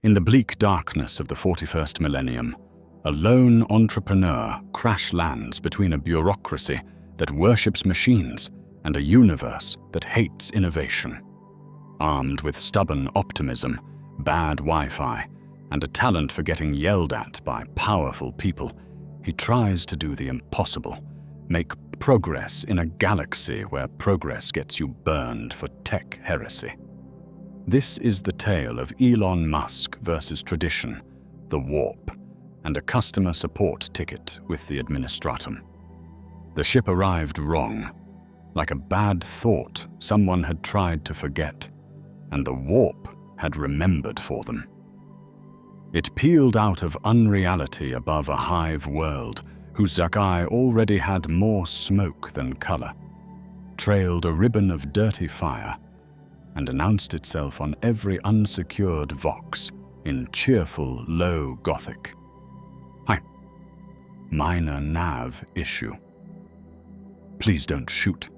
In the bleak darkness of the 41st millennium, a lone entrepreneur crash lands between a bureaucracy that worships machines and a universe that hates innovation. Armed with stubborn optimism, bad Wi-Fi, and a talent for getting yelled at by powerful people, he tries to do the impossible, make progress in a galaxy where progress gets you burned for tech heresy. This is the tale of Elon Musk versus tradition, the warp, and a customer support ticket with the administratum. The ship arrived wrong, like a bad thought someone had tried to forget, and the warp had remembered for them. It peeled out of unreality above a hive world whose sky already had more smoke than color, trailed a ribbon of dirty fire, and announced itself on every unsecured vox in cheerful, low Gothic. Hi. Minor nav issue. Please don't shoot.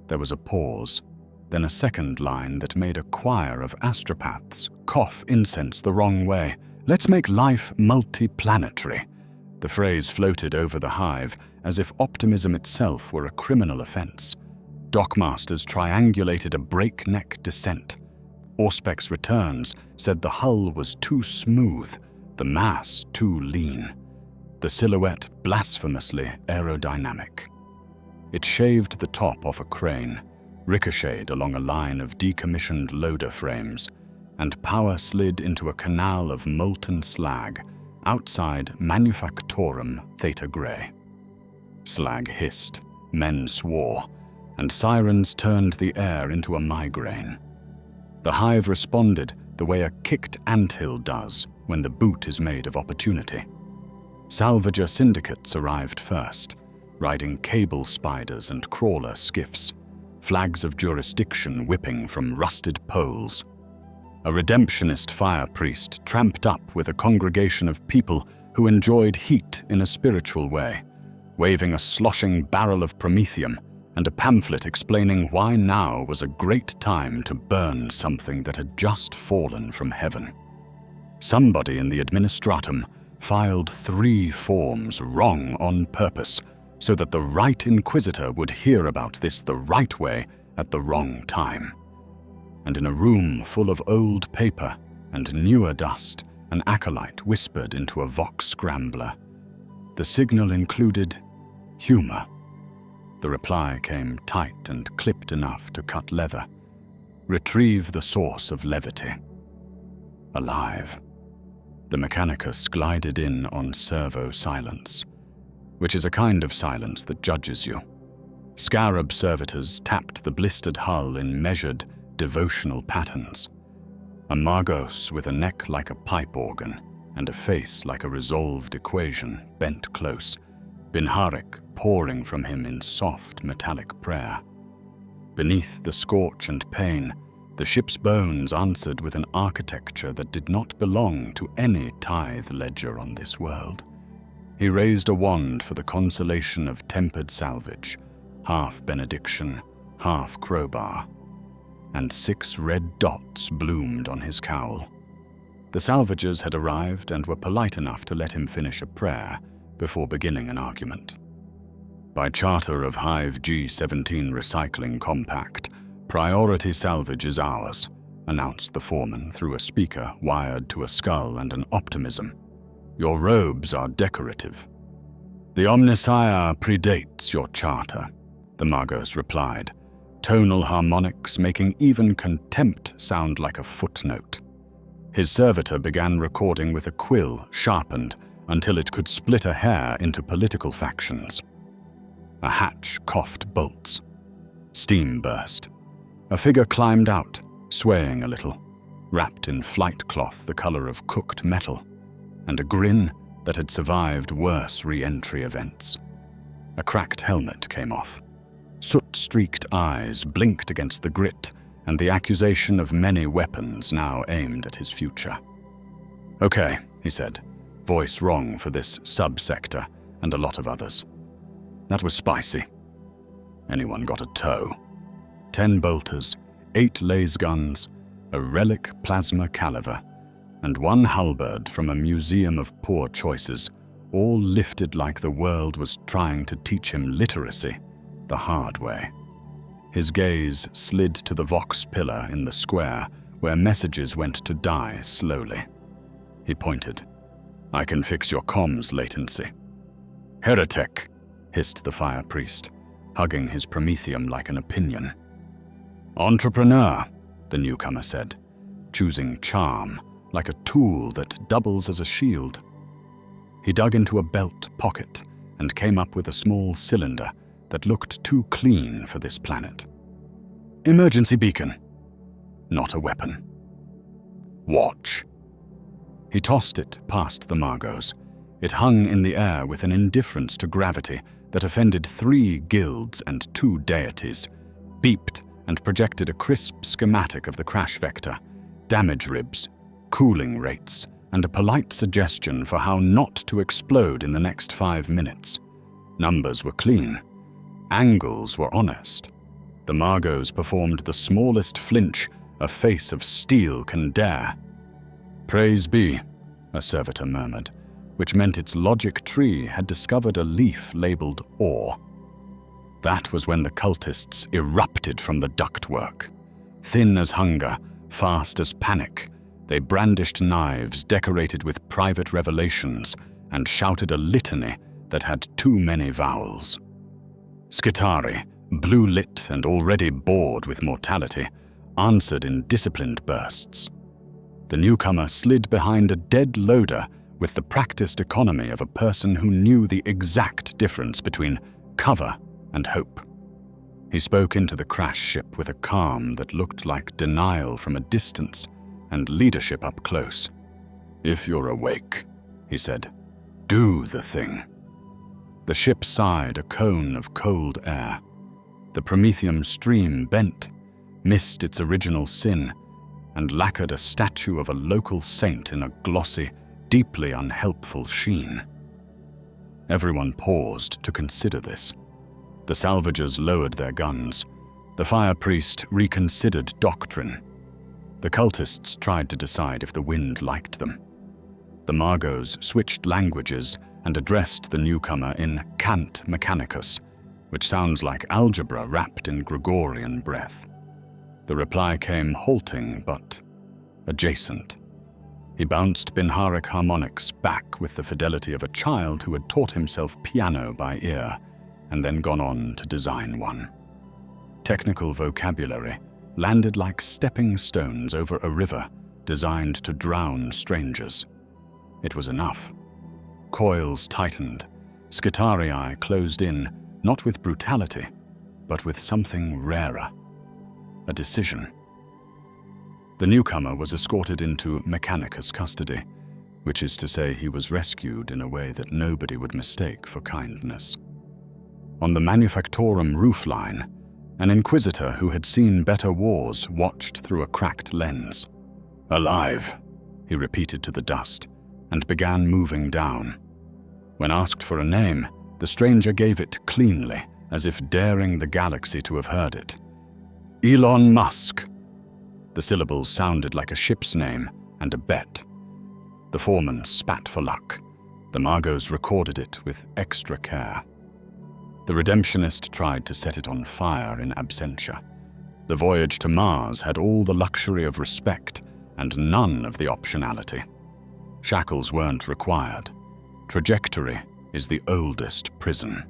There was a pause, then a second line that made a choir of astropaths cough incense the wrong way. Let's make life multi-planetary. The phrase floated over the hive as if optimism itself were a criminal offense. Dockmasters triangulated a breakneck descent. Auspex returns said the hull was too smooth, the mass too lean, the silhouette blasphemously aerodynamic. It shaved the top off a crane, ricocheted along a line of decommissioned loader frames, and power slid into a canal of molten slag outside Manufactorum Theta Grey. Slag hissed, men swore, and sirens turned the air into a migraine. The hive responded the way a kicked anthill does when the boot is made of opportunity. Salvager syndicates arrived first, riding cable spiders and crawler skiffs, flags of jurisdiction whipping from rusted poles. A redemptionist fire priest tramped up with a congregation of people who enjoyed heat in a spiritual way, waving a sloshing barrel of promethium and a pamphlet explaining why now was a great time to burn something that had just fallen from heaven. Somebody in the administratum filed 3 forms wrong on purpose so that the right inquisitor would hear about this the right way at the wrong time. And in a room full of old paper and newer dust, an acolyte whispered into a vox scrambler. The signal included humor. The reply came tight and clipped enough to cut leather. Retrieve the source of levity. Alive. The Mechanicus glided in on servo silence, which is a kind of silence that judges you. Scarab servitors tapped the blistered hull in measured, devotional patterns. A Magos with a neck like a pipe organ and a face like a resolved equation bent close, Binharik pouring from him in soft, metallic prayer. Beneath the scorch and pain, the ship's bones answered with an architecture that did not belong to any tithe ledger on this world. He raised a wand for the consolation of tempered salvage, half benediction, half crowbar, and 6 red dots bloomed on his cowl. The salvagers had arrived and were polite enough to let him finish a prayer before beginning an argument. By charter of Hive G17 Recycling Compact, priority salvage is ours, announced the foreman through a speaker wired to a skull and an optimism. Your robes are decorative. The Omnissiah predates your charter, the Magos replied, tonal harmonics making even contempt sound like a footnote. His servitor began recording with a quill sharpened until it could split a hair into political factions. A hatch coughed bolts. Steam burst. A figure climbed out, swaying a little, wrapped in flight cloth the color of cooked metal, and a grin that had survived worse re-entry events. A cracked helmet came off. Soot-streaked eyes blinked against the grit and the accusation of many weapons now aimed at his future. Okay, he said, voice wrong for this subsector and a lot of others. That was spicy. Anyone got a tow? 10 bolters, 8 laser guns, a relic plasma caliver, and one halberd from a museum of poor choices, all lifted like the world was trying to teach him literacy the hard way. His gaze slid to the vox pillar in the square where messages went to die slowly. He pointed. "I can fix your comms latency." "Heretic," hissed the fire priest, hugging his promethium like an opinion. "Entrepreneur," the newcomer said, choosing charm like a tool that doubles as a shield. He dug into a belt pocket and came up with a small cylinder that looked too clean for this planet. "Emergency beacon." Not a weapon. "Watch." He tossed it past the Margos. It hung in the air with an indifference to gravity that offended 3 guilds and 2 deities, beeped and projected a crisp schematic of the crash vector, damage ribs, cooling rates, and a polite suggestion for how not to explode in the next 5 minutes. Numbers were clean. Angles were honest. The Margos performed the smallest flinch a face of steel can dare. "Praise be," a servitor murmured, which meant its logic tree had discovered a leaf labeled ore. That was when the cultists erupted from the ductwork. Thin as hunger, fast as panic, they brandished knives decorated with private revelations and shouted a litany that had too many vowels. Skitari, blue-lit and already bored with mortality, answered in disciplined bursts. The newcomer slid behind a dead loader with the practiced economy of a person who knew the exact difference between cover and hope. He spoke into the crash ship with a calm that looked like denial from a distance and leadership up close. "If you're awake," he said, "do the thing." The ship sighed a cone of cold air. The promethium stream bent, missed its original sin, and lacquered a statue of a local saint in a glossy, deeply unhelpful sheen. Everyone paused to consider this. The salvagers lowered their guns. The fire priest reconsidered doctrine. The cultists tried to decide if the wind liked them. The Margos switched languages and addressed the newcomer in Cant Mechanicus, which sounds like algebra wrapped in Gregorian breath. The reply came halting but adjacent. He bounced Binharic harmonics back with the fidelity of a child who had taught himself piano by ear and then gone on to design one. Technical vocabulary landed like stepping stones over a river designed to drown strangers. It was enough. Coils tightened. Skitarii closed in, not with brutality, but with something rarer. A decision. The newcomer was escorted into Mechanicus custody, which is to say he was rescued in a way that nobody would mistake for kindness. On the Manufactorum roofline, an inquisitor who had seen better wars watched through a cracked lens. "Alive," he repeated to the dust, and began moving down. When asked for a name, the stranger gave it cleanly, as if daring the galaxy to have heard it. "Elon Musk." The syllables sounded like a ship's name and a bet. The foreman spat for luck. The Margos recorded it with extra care. The redemptionist tried to set it on fire in absentia. The voyage to Mars had all the luxury of respect and none of the optionality. Shackles weren't required. Trajectory is the oldest prison.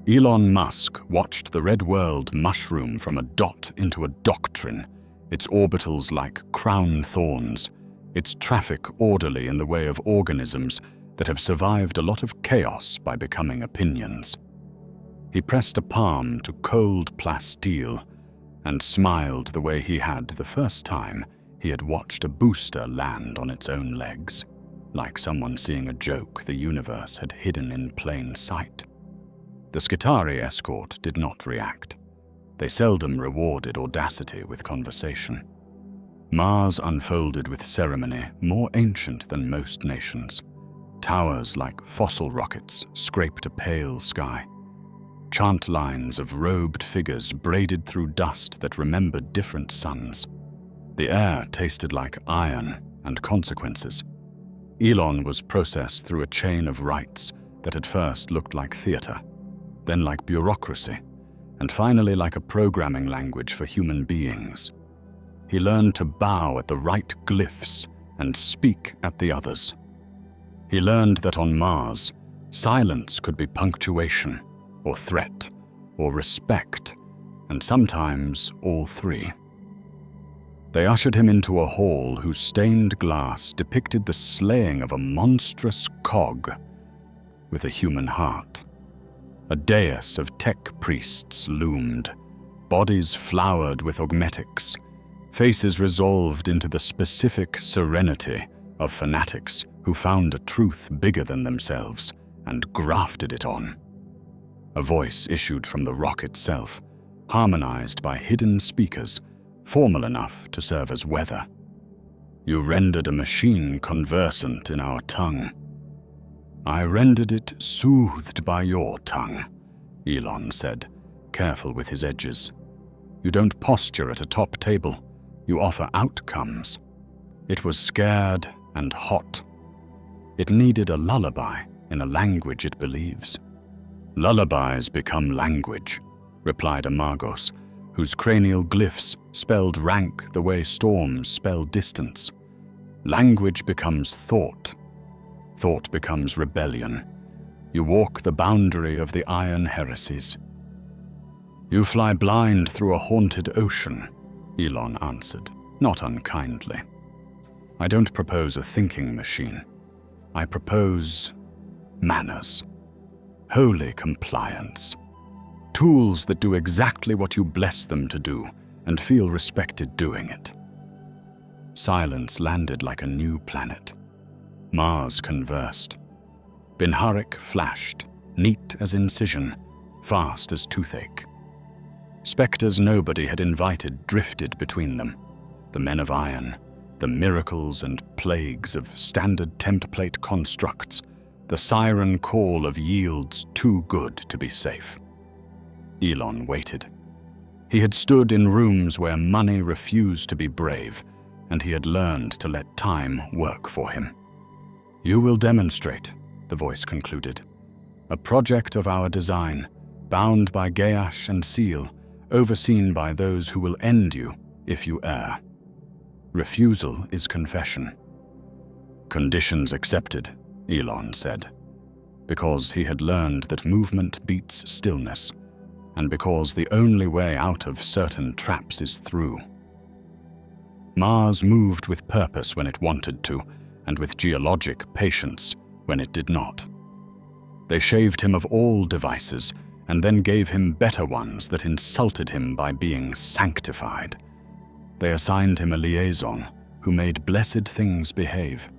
Elon Musk watched the red world mushroom from a dot into a doctrine, its orbitals like crown thorns, its traffic orderly in the way of organisms that have survived a lot of chaos by becoming opinions. He pressed a palm to cold plasteel and smiled the way he had the first time he had watched a booster land on its own legs, like someone seeing a joke the universe had hidden in plain sight. The Skitari escort did not react. They seldom rewarded audacity with conversation. Mars unfolded with ceremony more ancient than most nations. Towers like fossil rockets scraped a pale sky. Chant lines of robed figures braided through dust that remembered different suns. The air tasted like iron and consequences. Elon was processed through a chain of rites that at first looked like theater, then like bureaucracy, and finally like a programming language for human beings. He learned to bow at the right glyphs and speak at the others. He learned that on Mars, silence could be punctuation, or threat, or respect, and sometimes all three. They ushered him into a hall whose stained glass depicted the slaying of a monstrous cog with a human heart. A dais of tech priests loomed, bodies flowered with augmetics, faces resolved into the specific serenity of fanatics who found a truth bigger than themselves and grafted it on. A voice issued from the rock itself, harmonized by hidden speakers, formal enough to serve as weather. You rendered a machine conversant in our tongue. I rendered it soothed by your tongue, Elon said, careful with his edges. You don't posture at a top table, you offer outcomes. It was scared and hot. It needed a lullaby in a language it believes. Lullabies become language, replied Amagos, whose cranial glyphs spelled rank the way storms spell distance. Language becomes thought. Thought becomes rebellion. You walk the boundary of the iron heresies. You fly blind through a haunted ocean, Elon answered, not unkindly. I don't propose a thinking machine. I propose manners, holy compliance, tools that do exactly what you bless them to do and feel respected doing it. Silence landed like a new planet. Mars conversed. Binharik flashed, neat as incision, fast as toothache. Spectres nobody had invited drifted between them. The men of iron, the miracles and plagues of standard template constructs, the siren call of yields too good to be safe. Elon waited. He had stood in rooms where money refused to be brave, and he had learned to let time work for him. You will demonstrate, the voice concluded. A project of our design, bound by Gaiash and seal, overseen by those who will end you if you err. Refusal is confession. Conditions accepted, Elon said, because he had learned that movement beats stillness, and because the only way out of certain traps is through. Mars moved with purpose when it wanted to, and with geologic patience when it did not. They shaved him of all devices, and then gave him better ones that insulted him by being sanctified. They assigned him a liaison who made blessed things behave.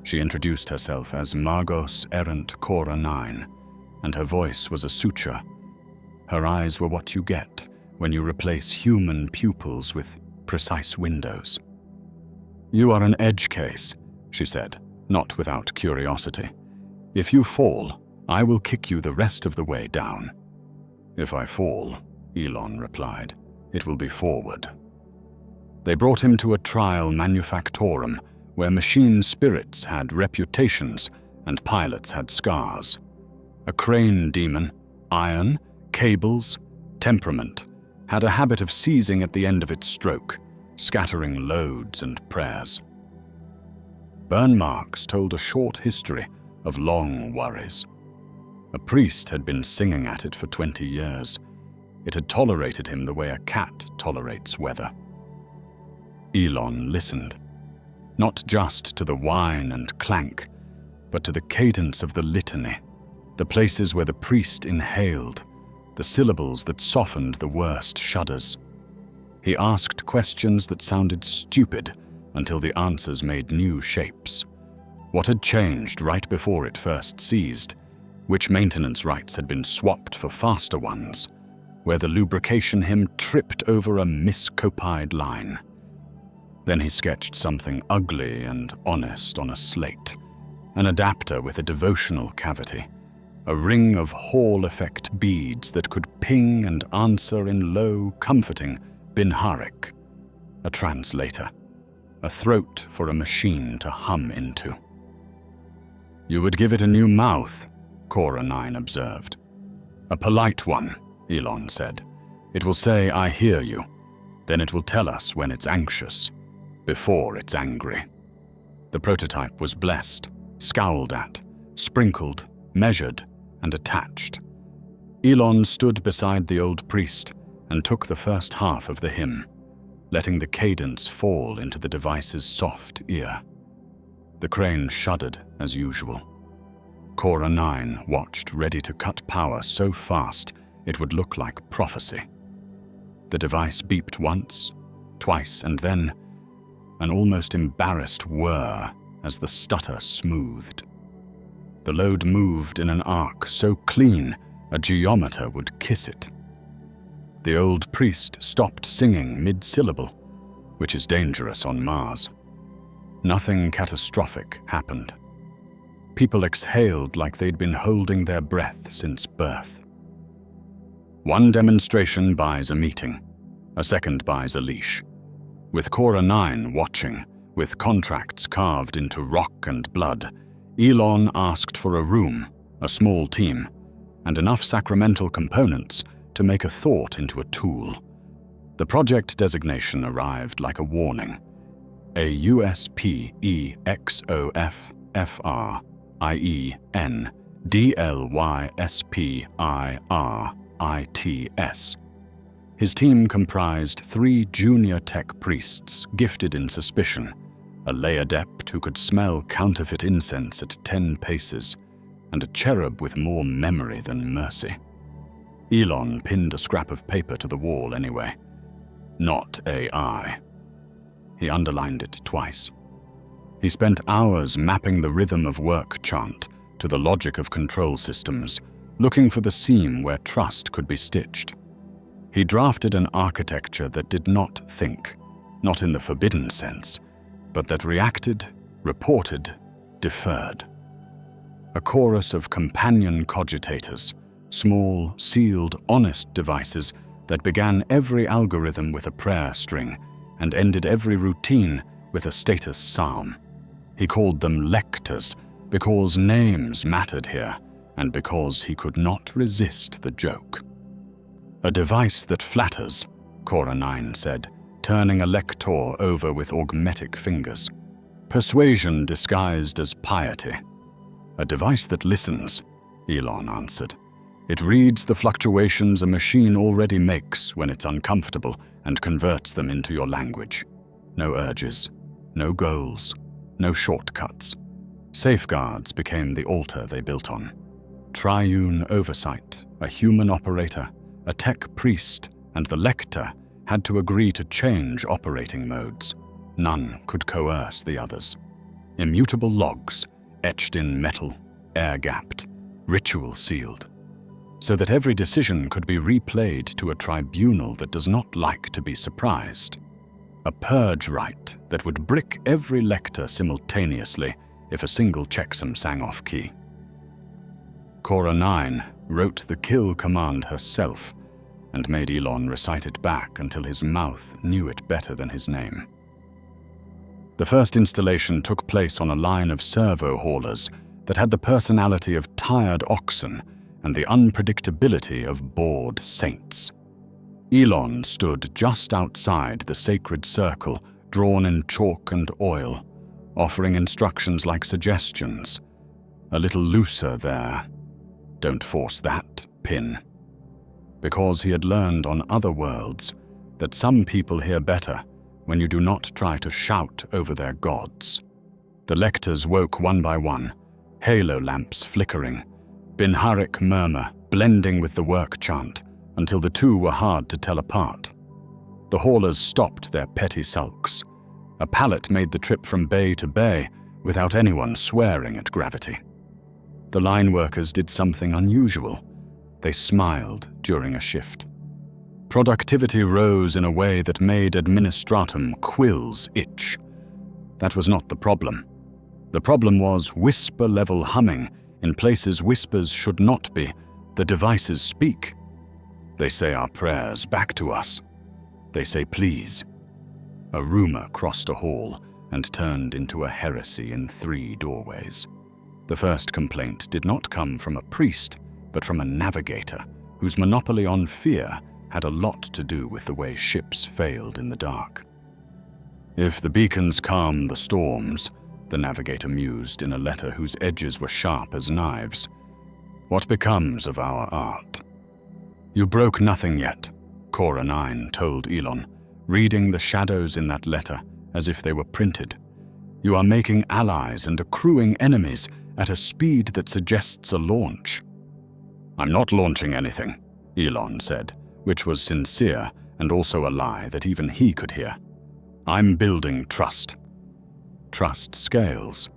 She introduced herself as Magos Errant Cora 9, and her voice was a suture. Her eyes were what you get when you replace human pupils with precise windows. You are an edge case, she said, not without curiosity. If you fall, I will kick you the rest of the way down. If I fall, Elon replied, it will be forward. They brought him to a trial manufactorum where machine spirits had reputations and pilots had scars. A crane demon, iron, cables, temperament, had a habit of seizing at the end of its stroke, scattering loads and prayers. Burn marks told a short history of long worries. A priest had been singing at it for 20 years. It had tolerated him the way a cat tolerates weather. Elon listened, not just to the whine and clank, but to the cadence of the litany, the places where the priest inhaled, the syllables that softened the worst shudders. He asked questions that sounded stupid until the answers made new shapes. What had changed right before it first seized? Which maintenance rights had been swapped for faster ones? Where the lubrication hymn tripped over a miscopied line? Then he sketched something ugly and honest on a slate, an adapter with a devotional cavity, a ring of Hall effect beads that could ping and answer in low, comforting Binharik, a translator. a throat for a machine to hum into. "You would give it a new mouth," Cora 9 observed. "A polite one," Elon said. "It will say, 'I hear you.' Then it will tell us when it's anxious, before it's angry." The prototype was blessed, scowled at, sprinkled, measured, and attached. Elon stood beside the old priest and took the first half of the hymn, letting the cadence fall into the device's soft ear. The crane shuddered as usual. Cora 9 watched, ready to cut power so fast it would look like prophecy. The device beeped once, twice, and then an almost embarrassed whir as the stutter smoothed. The load moved in an arc so clean a geometer would kiss it. The old priest stopped singing mid-syllable, which is dangerous on Mars. Nothing catastrophic happened. People exhaled like they'd been holding their breath since birth. One demonstration buys a meeting, a second buys a leash. With Cora 9 watching, with contracts carved into rock and blood, Elon asked for a room, a small team, and enough sacramental components to make a thought into a tool. The project designation arrived like a warning. A USPEXOFFRIENDLYSPIRITS. His team comprised 3 junior tech priests gifted in suspicion, a lay adept who could smell counterfeit incense at 10 paces, and a cherub with more memory than mercy. Elon pinned a scrap of paper to the wall anyway. Not AI. He underlined it twice. He spent hours mapping the rhythm of work chant to the logic of control systems, looking for the seam where trust could be stitched. He drafted an architecture that did not think, not in the forbidden sense, but that reacted, reported, deferred. A chorus of companion cogitators, small, sealed, honest devices that began every algorithm with a prayer string and ended every routine with a status psalm. He called them lectors because names mattered here and because he could not resist the joke. "A device that flatters," Cora 9 said, turning a lector over with augmetic fingers. "Persuasion disguised as piety." "A device that listens," Elon answered. "It reads the fluctuations a machine already makes when it's uncomfortable and converts them into your language. No urges, no goals, no shortcuts. Safeguards became the altar they built on. Triune oversight, a human operator, a tech priest, and the lector had to agree to change operating modes. None could coerce the others. Immutable logs, etched in metal, air-gapped, ritual-sealed, so that every decision could be replayed to a tribunal that does not like to be surprised. A purge rite that would brick every lector simultaneously if a single checksum sang off key. Cora 9 wrote the kill command herself and made Elon recite it back until his mouth knew it better than his name. The first installation took place on a line of servo haulers that had the personality of tired oxen and the unpredictability of bored saints. Elon stood just outside the sacred circle drawn in chalk and oil, offering instructions like suggestions. "A little looser there. Don't force that, pin." Because he had learned on other worlds that some people hear better when you do not try to shout over their gods. The lectors woke one by one, halo lamps flickering, Binharik murmur blending with the work chant until the two were hard to tell apart. The haulers stopped their petty sulks. A pallet made the trip from bay to bay without anyone swearing at gravity. The line workers did something unusual. They smiled during a shift. Productivity rose in a way that made administratum quills itch. That was not the problem. The problem was whisper-level humming in places whispers should not be. The devices speak. They say our prayers back to us. They say please. A rumor crossed a hall, and turned into a heresy in 3 doorways. The first complaint did not come from a priest, but from a navigator whose monopoly on fear had a lot to do with the way ships failed in the dark. "If the beacons calm the storms," the navigator mused in a letter whose edges were sharp as knives, "what becomes of our art?" "You broke nothing yet," Cora 9 told Elon, reading the shadows in that letter as if they were printed. "You are making allies and accruing enemies at a speed that suggests a launch." "I'm not launching anything," Elon said, which was sincere and also a lie that even he could hear. "I'm building trust." Trust scales.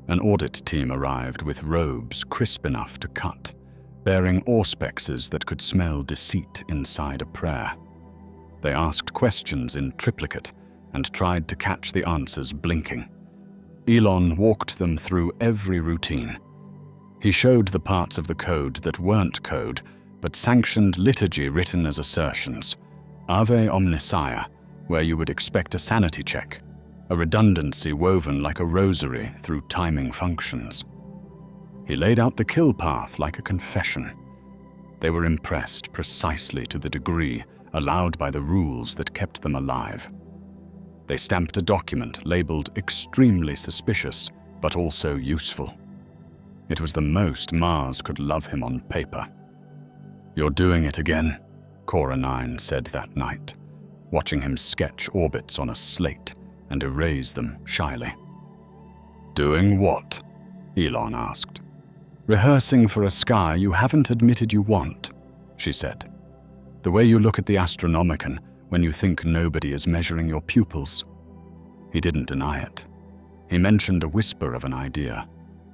An audit team arrived with robes crisp enough to cut, bearing auspexes that could smell deceit inside a prayer. They asked questions in triplicate and tried to catch the answers blinking. Elon walked them through every routine. He showed the parts of the code that weren't code, but sanctioned liturgy written as assertions. Ave Omnissiah, where you would expect a sanity check, a redundancy woven like a rosary through timing functions. He laid out the kill path like a confession. They were impressed precisely to the degree allowed by the rules that kept them alive. They stamped a document labeled extremely suspicious, but also useful. It was the most Mars could love him on paper. "You're doing it again," Cora 9 said that night, watching him sketch orbits on a slate and erase them shyly. "Doing what?" Elon asked. "Rehearsing for a sky you haven't admitted you want," she said. "The way you look at the Astronomicon when you think nobody is measuring your pupils." He didn't deny it. He mentioned a whisper of an idea,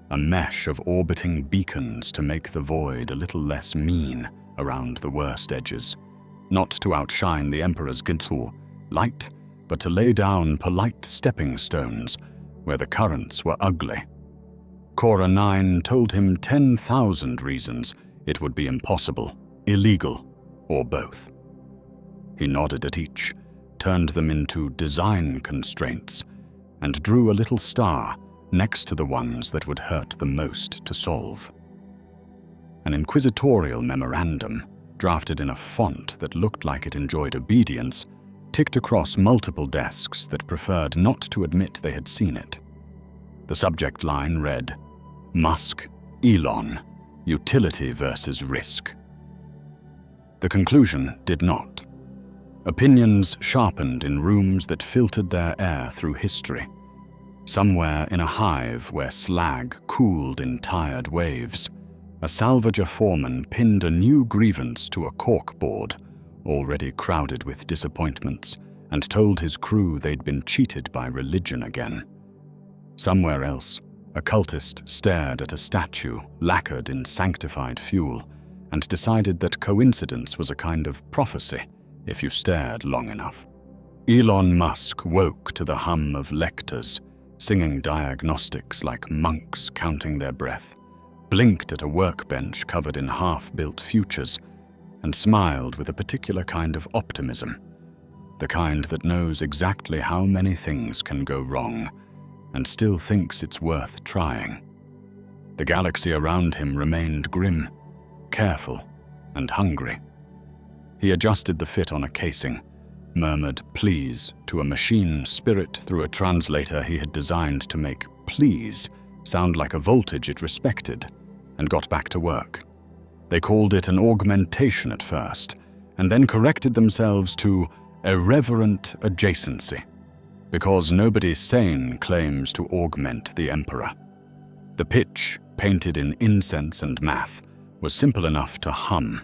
a mesh of orbiting beacons to make the void a little less mean around the worst edges, not to outshine the Emperor's Gintul, light, but to lay down polite stepping stones where the currents were ugly. Cora 9 told him 10,000 reasons it would be impossible, illegal, or both. He nodded at each, turned them into design constraints, and drew a little star next to the ones that would hurt the most to solve. An inquisitorial memorandum, drafted in a font that looked like it enjoyed obedience, ticked across multiple desks that preferred not to admit they had seen it. The subject line read, "Musk, Elon, utility versus risk." The conclusion did not. Opinions sharpened in rooms that filtered their air through history. Somewhere in a hive where slag cooled in tired waves, a salvager foreman pinned a new grievance to a corkboard, already crowded with disappointments, and told his crew they'd been cheated by religion again. Somewhere else, a cultist stared at a statue lacquered in sanctified fuel and decided that coincidence was a kind of prophecy if you stared long enough. Elon Musk woke to the hum of lectors, singing diagnostics like monks counting their breath, blinked at a workbench covered in half-built futures, and smiled with a particular kind of optimism, the kind that knows exactly how many things can go wrong and still thinks it's worth trying. The galaxy around him remained grim, careful, and hungry. He adjusted the fit on a casing, murmured "please" to a machine spirit through a translator he had designed to make "please" sound like a voltage it respected, and got back to work. They called it an augmentation at first, and then corrected themselves to irreverent adjacency, because nobody sane claims to augment the Emperor. The pitch, painted in incense and math, was simple enough to hum,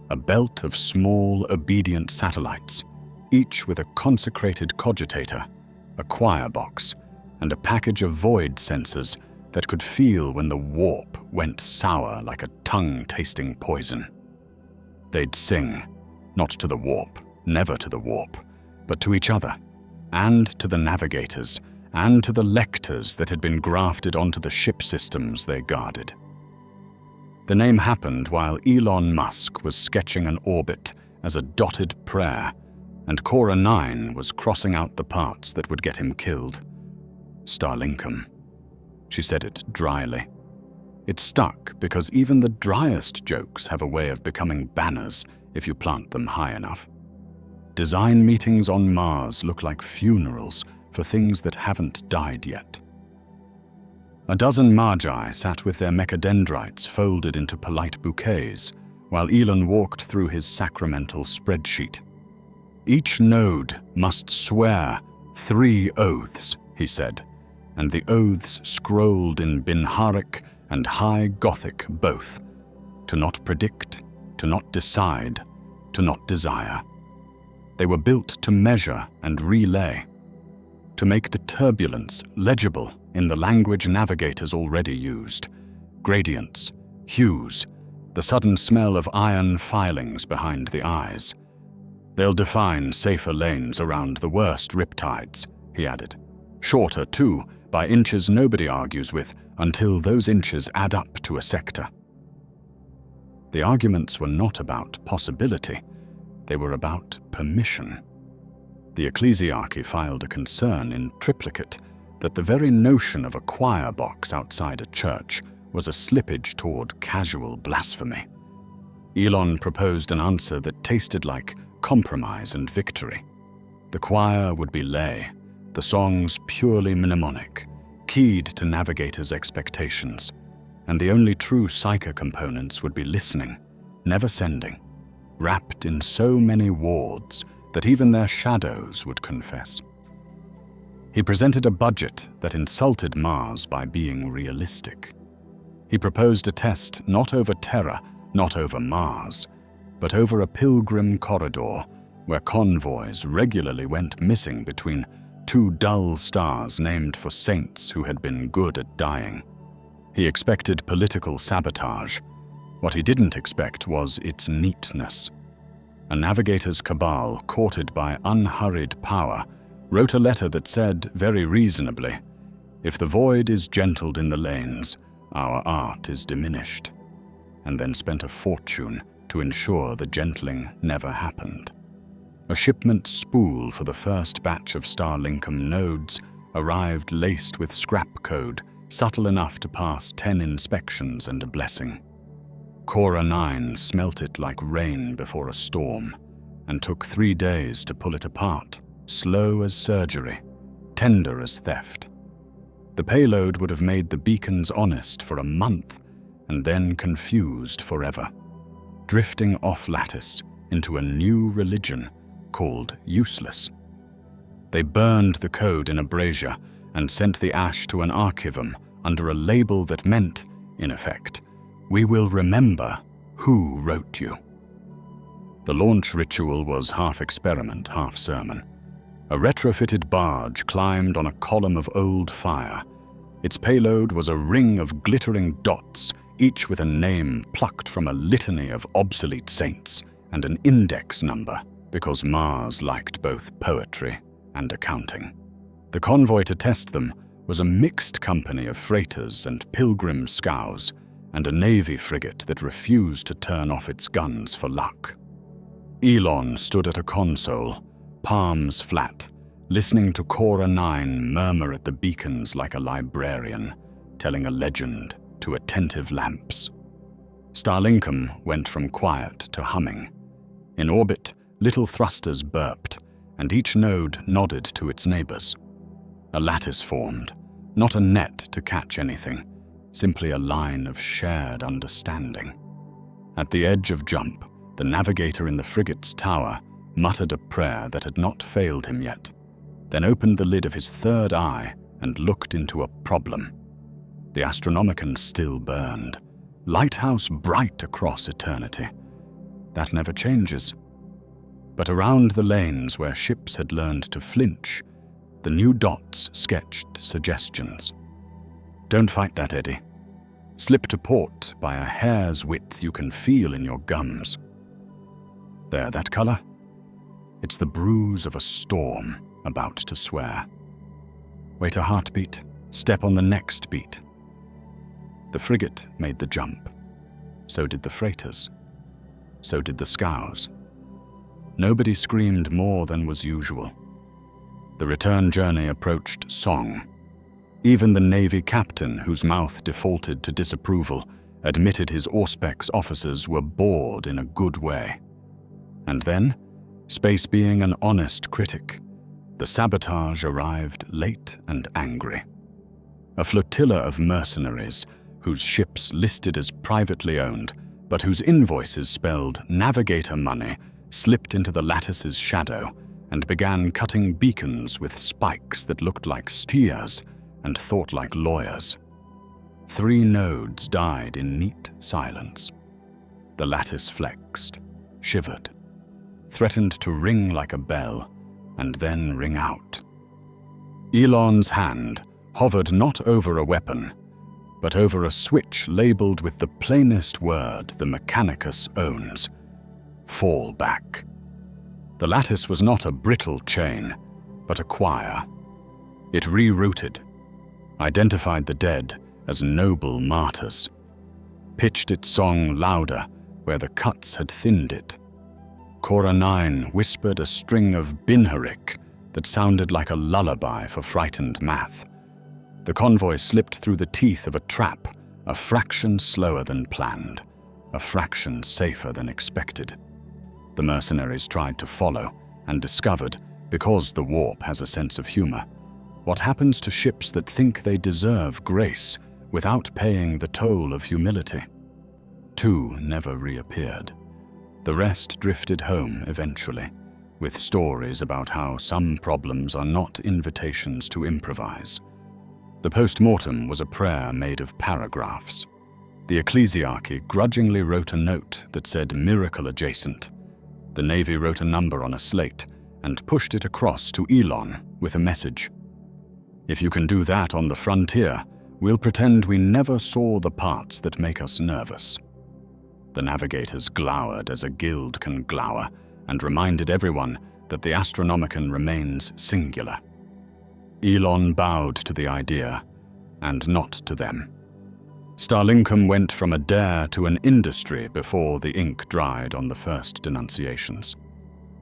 a belt of small, obedient satellites, each with a consecrated cogitator, a choir box, and a package of void sensors that could feel when the warp went sour like a tongue-tasting poison. They'd sing, not to the warp, never to the warp, but to each other, and to the navigators, and to the lectors that had been grafted onto the ship systems they guarded. The name happened while Elon Musk was sketching an orbit as a dotted prayer, and Cora 9 was crossing out the parts that would get him killed. Starlinkum. She said it dryly. It stuck because even the driest jokes have a way of becoming banners if you plant them high enough. Design meetings on Mars look like funerals for things that haven't died yet. A dozen magi sat with their mechadendrites folded into polite bouquets, while Elon walked through his sacramental spreadsheet. Each node must swear 3 oaths, he said, and the oaths scrolled in Binharic and High Gothic both: to not predict, to not decide, to not desire. They were built to measure and relay, to make the turbulence legible in the language navigators already used: gradients, hues, the sudden smell of iron filings behind the eyes. They'll define safer lanes around the worst riptides, he added. Shorter, too, by inches nobody argues with, until those inches add up to a sector. The arguments were not about possibility. They were about permission. The ecclesiarchy filed a concern in triplicate that the very notion of a choir box outside a church was a slippage toward casual blasphemy. Elon proposed an answer that tasted like compromise and victory. The choir would be lay, the songs purely mnemonic, keyed to navigators' expectations, and the only true psyche components would be listening, never sending, wrapped in so many wards that even their shadows would confess. He presented a budget that insulted Mars by being realistic. He proposed a test not over Terra, not over Mars, but over a pilgrim corridor where convoys regularly went missing between 2 dull stars named for saints who had been good at dying. He expected political sabotage. What he didn't expect was its neatness. A navigator's cabal, courted by unhurried power, wrote a letter that said, very reasonably, "If the void is gentled in the lanes, our art is diminished," and then spent a fortune to ensure the gentling never happened. A shipment spool for the first batch of Starlinkum nodes arrived laced with scrap code, subtle enough to pass 10 inspections and a blessing. Cora 9 smelt it like rain before a storm, and took 3 days to pull it apart, slow as surgery, tender as theft. The payload would have made the beacons honest for a month, and then confused forever, drifting off lattice into a new religion called useless. They burned the code in a brazier and sent the ash to an archivum under a label that meant, in effect, "We will remember who wrote you." The launch ritual was half experiment, half sermon. A retrofitted barge climbed on a column of old fire. Its payload was a ring of glittering dots, each with a name plucked from a litany of obsolete saints and an index number, because Mars liked both poetry and accounting. The convoy to test them was a mixed company of freighters and pilgrim scows, and a navy frigate that refused to turn off its guns for luck. Elon stood at a console, palms flat, listening to Cora 9 murmur at the beacons like a librarian, telling a legend to attentive lamps. Starlinkum went from quiet to humming. In orbit, little thrusters burped, and each node nodded to its neighbors. A lattice formed, not a net to catch anything, simply a line of shared understanding. At the edge of jump, the navigator in the frigate's tower muttered a prayer that had not failed him yet, then opened the lid of his third eye and looked into a problem. The Astronomicon still burned, lighthouse bright across eternity. That never changes. But around the lanes where ships had learned to flinch, the new dots sketched suggestions. Don't fight that eddy. Slip to port by a hair's width you can feel in your gums. There, that color? It's the bruise of a storm about to swear. Wait a heartbeat, step on the next beat. The frigate made the jump. So did the freighters. So did the scows. Nobody screamed more than was usual. The return journey approached song. Even the Navy captain, whose mouth defaulted to disapproval, admitted his Auspex officers were bored in a good way. And then, space being an honest critic, the sabotage arrived late and angry. A flotilla of mercenaries, whose ships listed as privately owned, but whose invoices spelled navigator money, slipped into the lattice's shadow and began cutting beacons with spikes that looked like spears and thought like lawyers. 3 nodes died in neat silence. The lattice flexed, shivered, threatened to ring like a bell, and then ring out. Elon's hand hovered not over a weapon, but over a switch labeled with the plainest word the Mechanicus owns: fall back. The lattice was not a brittle chain, but a choir. It rerouted, identified the dead as noble martyrs, pitched its song louder where the cuts had thinned it. Cora 9 whispered a string of Binharik that sounded like a lullaby for frightened math. The convoy slipped through the teeth of a trap, a fraction slower than planned, a fraction safer than expected. The mercenaries tried to follow and discovered, because the warp has a sense of humor, what happens to ships that think they deserve grace without paying the toll of humility. 2 never reappeared. The rest drifted home eventually, with stories about how some problems are not invitations to improvise. The post-mortem was a prayer made of paragraphs. The ecclesiarchy grudgingly wrote a note that said miracle adjacent. The Navy wrote a number on a slate and pushed it across to Elon with a message. If you can do that on the frontier, we'll pretend we never saw the parts that make us nervous. The navigators glowered as a guild can glower and reminded everyone that the Astronomicon remains singular. Elon bowed to the idea, and not to them. Starlinkum went from a dare to an industry before the ink dried on the first denunciations.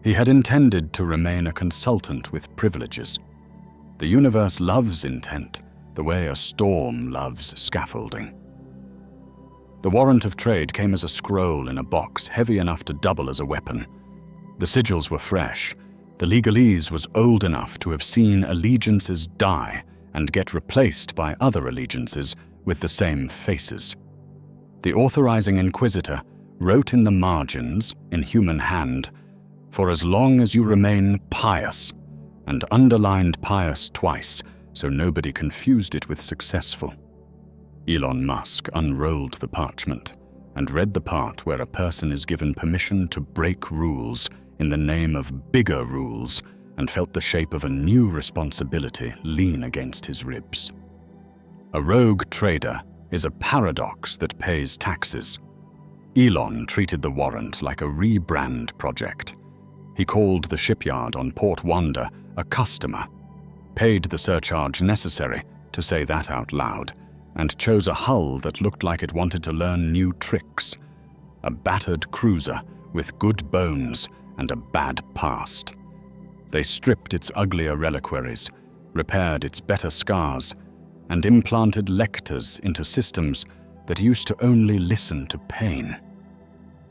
He had intended to remain a consultant with privileges. The universe loves intent, the way a storm loves scaffolding. The warrant of trade came as a scroll in a box heavy enough to double as a weapon. The sigils were fresh. The legalese was old enough to have seen allegiances die and get replaced by other allegiances with the same faces. The authorizing inquisitor wrote in the margins, in human hand, "For as long as you remain pious," and underlined pious twice so nobody confused it with successful. Elon Musk unrolled the parchment and read the part where a person is given permission to break rules in the name of bigger rules, and felt the shape of a new responsibility lean against his ribs. A rogue trader is a paradox that pays taxes. Elon treated the warrant like a rebrand project. He called the shipyard on Port Wanda a customer, paid the surcharge necessary to say that out loud, and chose a hull that looked like it wanted to learn new tricks. A battered cruiser with good bones and a bad past. They stripped its uglier reliquaries, repaired its better scars, and implanted lectors into systems that used to only listen to pain.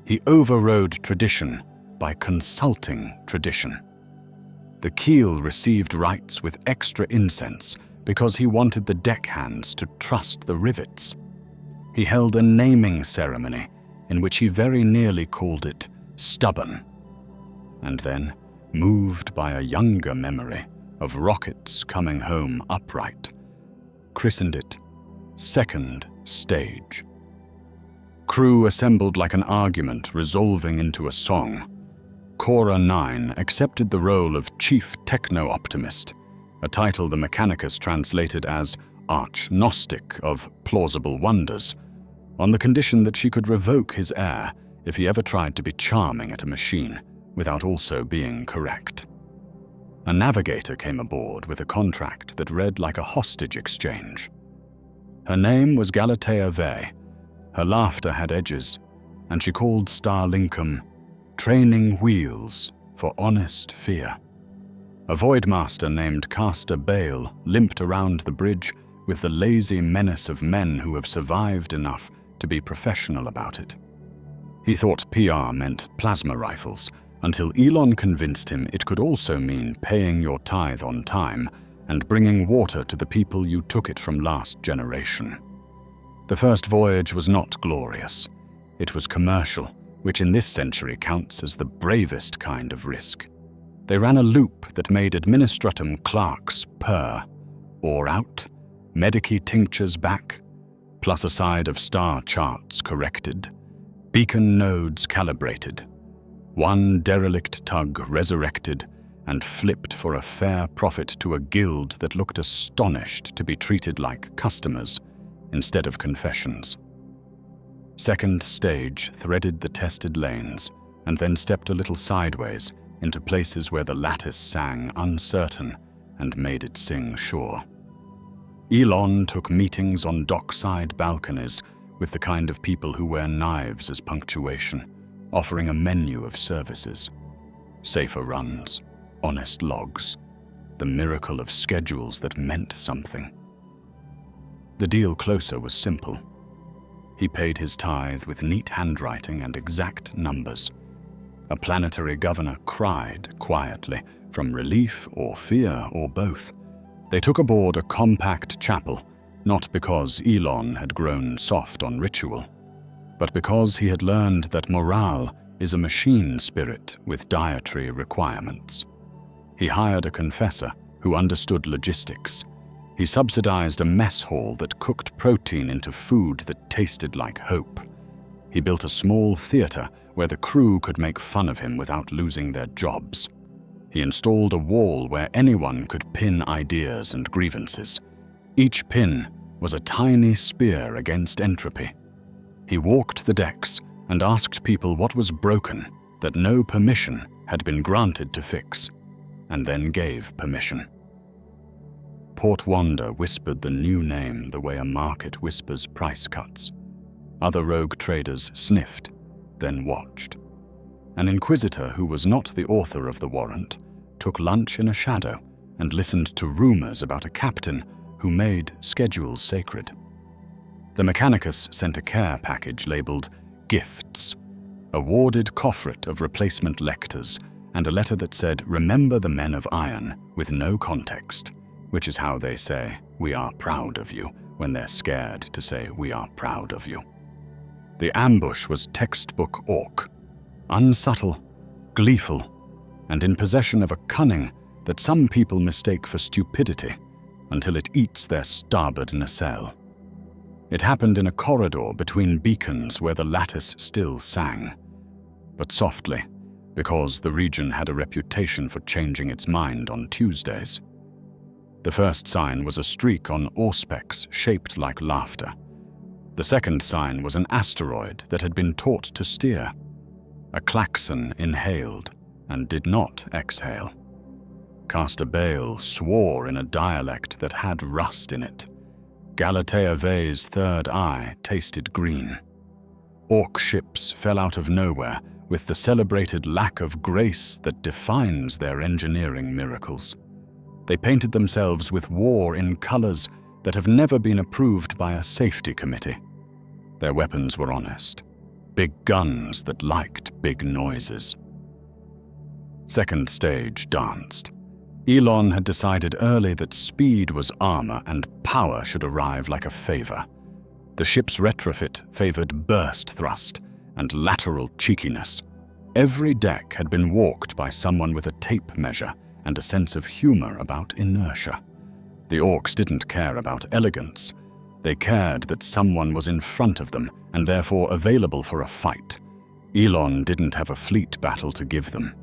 He overrode tradition by consulting tradition. The keel received rights with extra incense because he wanted the deckhands to trust the rivets. He held a naming ceremony in which he very nearly called it stubborn. And then, moved by a younger memory of rockets coming home upright, christened it Second Stage. Crew assembled like an argument resolving into a song. Cora 9 accepted the role of Chief Techno-Optimist, a title the Mechanicus translated as Arch-Gnostic of Plausible Wonders, on the condition that she could revoke his heir if he ever tried to be charming at a machine without also being correct. A navigator came aboard with a contract that read like a hostage exchange. Her name was Galatea Vey. Her laughter had edges, and she called Starlinkum training wheels for honest fear. A voidmaster named Caster Bale limped around the bridge with the lazy menace of men who have survived enough to be professional about it. He thought PR meant plasma rifles, until Elon convinced him it could also mean paying your tithe on time and bringing water to the people you took it from last generation. The first voyage was not glorious. It was commercial, which in this century counts as the bravest kind of risk. They ran a loop that made administratum clerks purr, ore out, medici tinctures back, plus a side of star charts corrected, beacon nodes calibrated, one derelict tug resurrected and flipped for a fair profit to a guild that looked astonished to be treated like customers instead of confessions. Second stage threaded the tested lanes and then stepped a little sideways into places where the lattice sang uncertain and made it sing sure. Elon took meetings on dockside balconies with the kind of people who wear knives as punctuation, offering a menu of services. Safer runs, honest logs, the miracle of schedules that meant something. The deal closer was simple. He paid his tithe with neat handwriting and exact numbers. A planetary governor cried quietly, from relief or fear or both. They took aboard a compact chapel, not because Elon had grown soft on ritual, but because he had learned that morale is a machine spirit with dietary requirements. He hired a confessor who understood logistics. He subsidized a mess hall that cooked protein into food that tasted like hope. He built a small theater where the crew could make fun of him without losing their jobs. He installed a wall where anyone could pin ideas and grievances. Each pin was a tiny spear against entropy. He walked the decks and asked people what was broken that no permission had been granted to fix, and then gave permission. Port Wanda whispered the new name the way a market whispers price cuts. Other rogue traders sniffed, then watched. An inquisitor who was not the author of the warrant took lunch in a shadow and listened to rumors about a captain who made schedules sacred. The Mechanicus sent a care package labeled Gifts, a warded coffret of replacement lectors, and a letter that said, "Remember the men of iron," with no context, which is how they say, "We are proud of you," when they're scared to say, "We are proud of you." The ambush was textbook orc, unsubtle, gleeful, and in possession of a cunning that some people mistake for stupidity until it eats their starboard nacelle. It happened in a corridor between beacons where the lattice still sang, but softly, because the region had a reputation for changing its mind on Tuesdays. The first sign was a streak on auspex shaped like laughter. The second sign was an asteroid that had been taught to steer. A klaxon inhaled and did not exhale. Caster Bale swore in a dialect that had rust in it. Galatea Vey's third eye tasted green. Orc ships fell out of nowhere with the celebrated lack of grace that defines their engineering miracles. They painted themselves with war in colors that have never been approved by a safety committee. Their weapons were honest, big guns that liked big noises. Second stage danced. Elon had decided early that speed was armor and power should arrive like a favor. The ship's retrofit favored burst thrust and lateral cheekiness. Every deck had been walked by someone with a tape measure and a sense of humor about inertia. The orcs didn't care about elegance. They cared that someone was in front of them and therefore available for a fight. Elon didn't have a fleet battle to give them.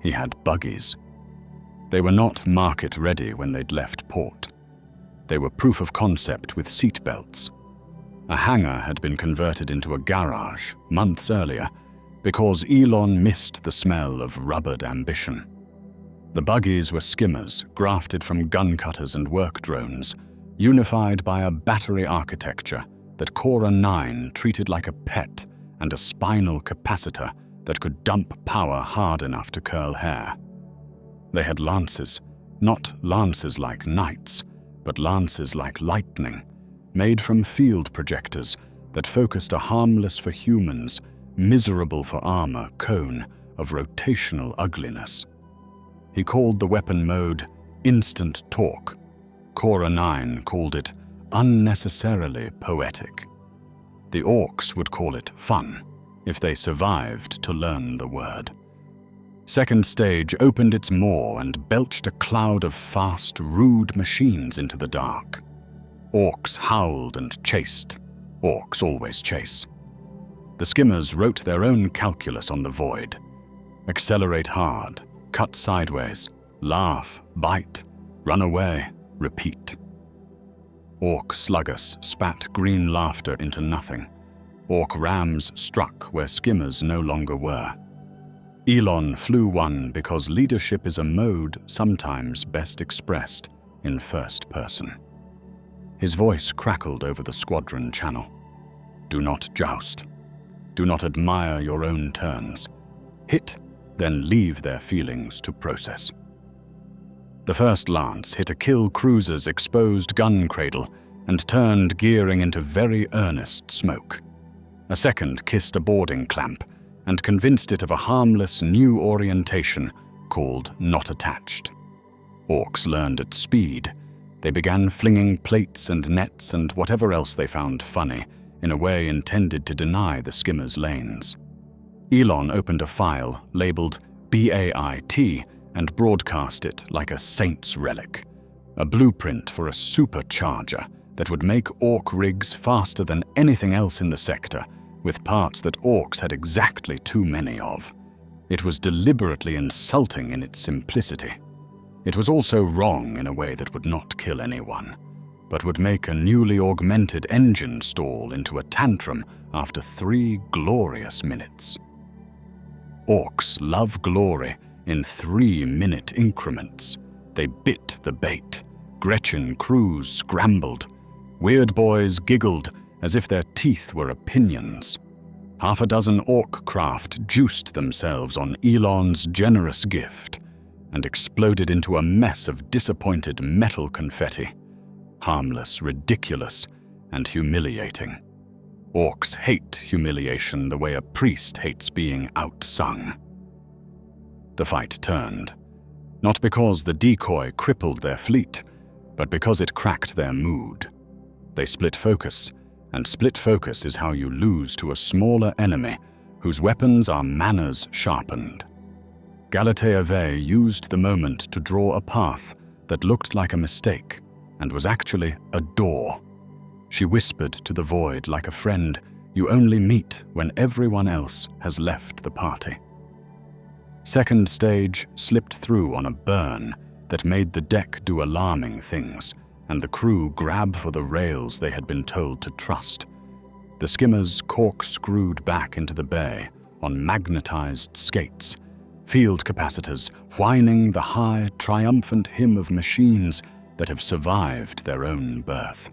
He had buggies. They were not market ready when they'd left port. They were proof of concept with seat belts. A hangar had been converted into a garage months earlier because Elon missed the smell of rubbered ambition. The buggies were skimmers grafted from gun cutters and work drones, unified by a battery architecture that Cora 9 treated like a pet and a spinal capacitor that could dump power hard enough to curl hair. They had lances, not lances like knights, but lances like lightning, made from field projectors that focused a harmless for humans, miserable for armor cone of rotational ugliness. He called the weapon mode instant torque. Cora 9 called it unnecessarily poetic. The orcs would call it fun, if they survived to learn the word. Second stage opened its maw and belched a cloud of fast, rude machines into the dark. Orcs howled and chased. Orcs always chase. The skimmers wrote their own calculus on the void. Accelerate hard, cut sideways, laugh, bite, run away, repeat. Orc sluggers spat green laughter into nothing. Orc rams struck where skimmers no longer were. Elon flew one because leadership is a mode sometimes best expressed in first person. His voice crackled over the squadron channel. Do not joust. Do not admire your own turns. Hit, then leave their feelings to process. The first lance hit a kill cruiser's exposed gun cradle and turned gearing into very earnest smoke. A second kissed a boarding clamp and convinced it of a harmless new orientation called not attached. Orcs learned at speed. They began flinging plates and nets and whatever else they found funny in a way intended to deny the skimmers lanes. Elon opened a file labeled BAIT and broadcast it like a saint's relic, a blueprint for a supercharger that would make orc rigs faster than anything else in the sector, with parts that orcs had exactly too many of. It was deliberately insulting in its simplicity. It was also wrong in a way that would not kill anyone, but would make a newly augmented engine stall into a tantrum after 3 glorious minutes. Orcs love glory in 3-minute increments. They bit the bait. Gretchen crews scrambled. Weird boys giggled as if their teeth were opinions. Half a dozen orc craft juiced themselves on Elon's generous gift and exploded into a mess of disappointed metal confetti. Harmless, ridiculous, and humiliating. Orcs hate humiliation the way a priest hates being outsung. The fight turned, not because the decoy crippled their fleet, but because it cracked their mood. They split focus, and split focus is how you lose to a smaller enemy whose weapons are manners sharpened. Galatea Vey used the moment to draw a path that looked like a mistake and was actually a door. She whispered to the void like a friend you only meet when everyone else has left the party. Second stage slipped through on a burn that made the deck do alarming things, and the crew grab for the rails they had been told to trust. The skimmers corkscrewed back into the bay on magnetized skates, field capacitors whining the high, triumphant hymn of machines that have survived their own birth.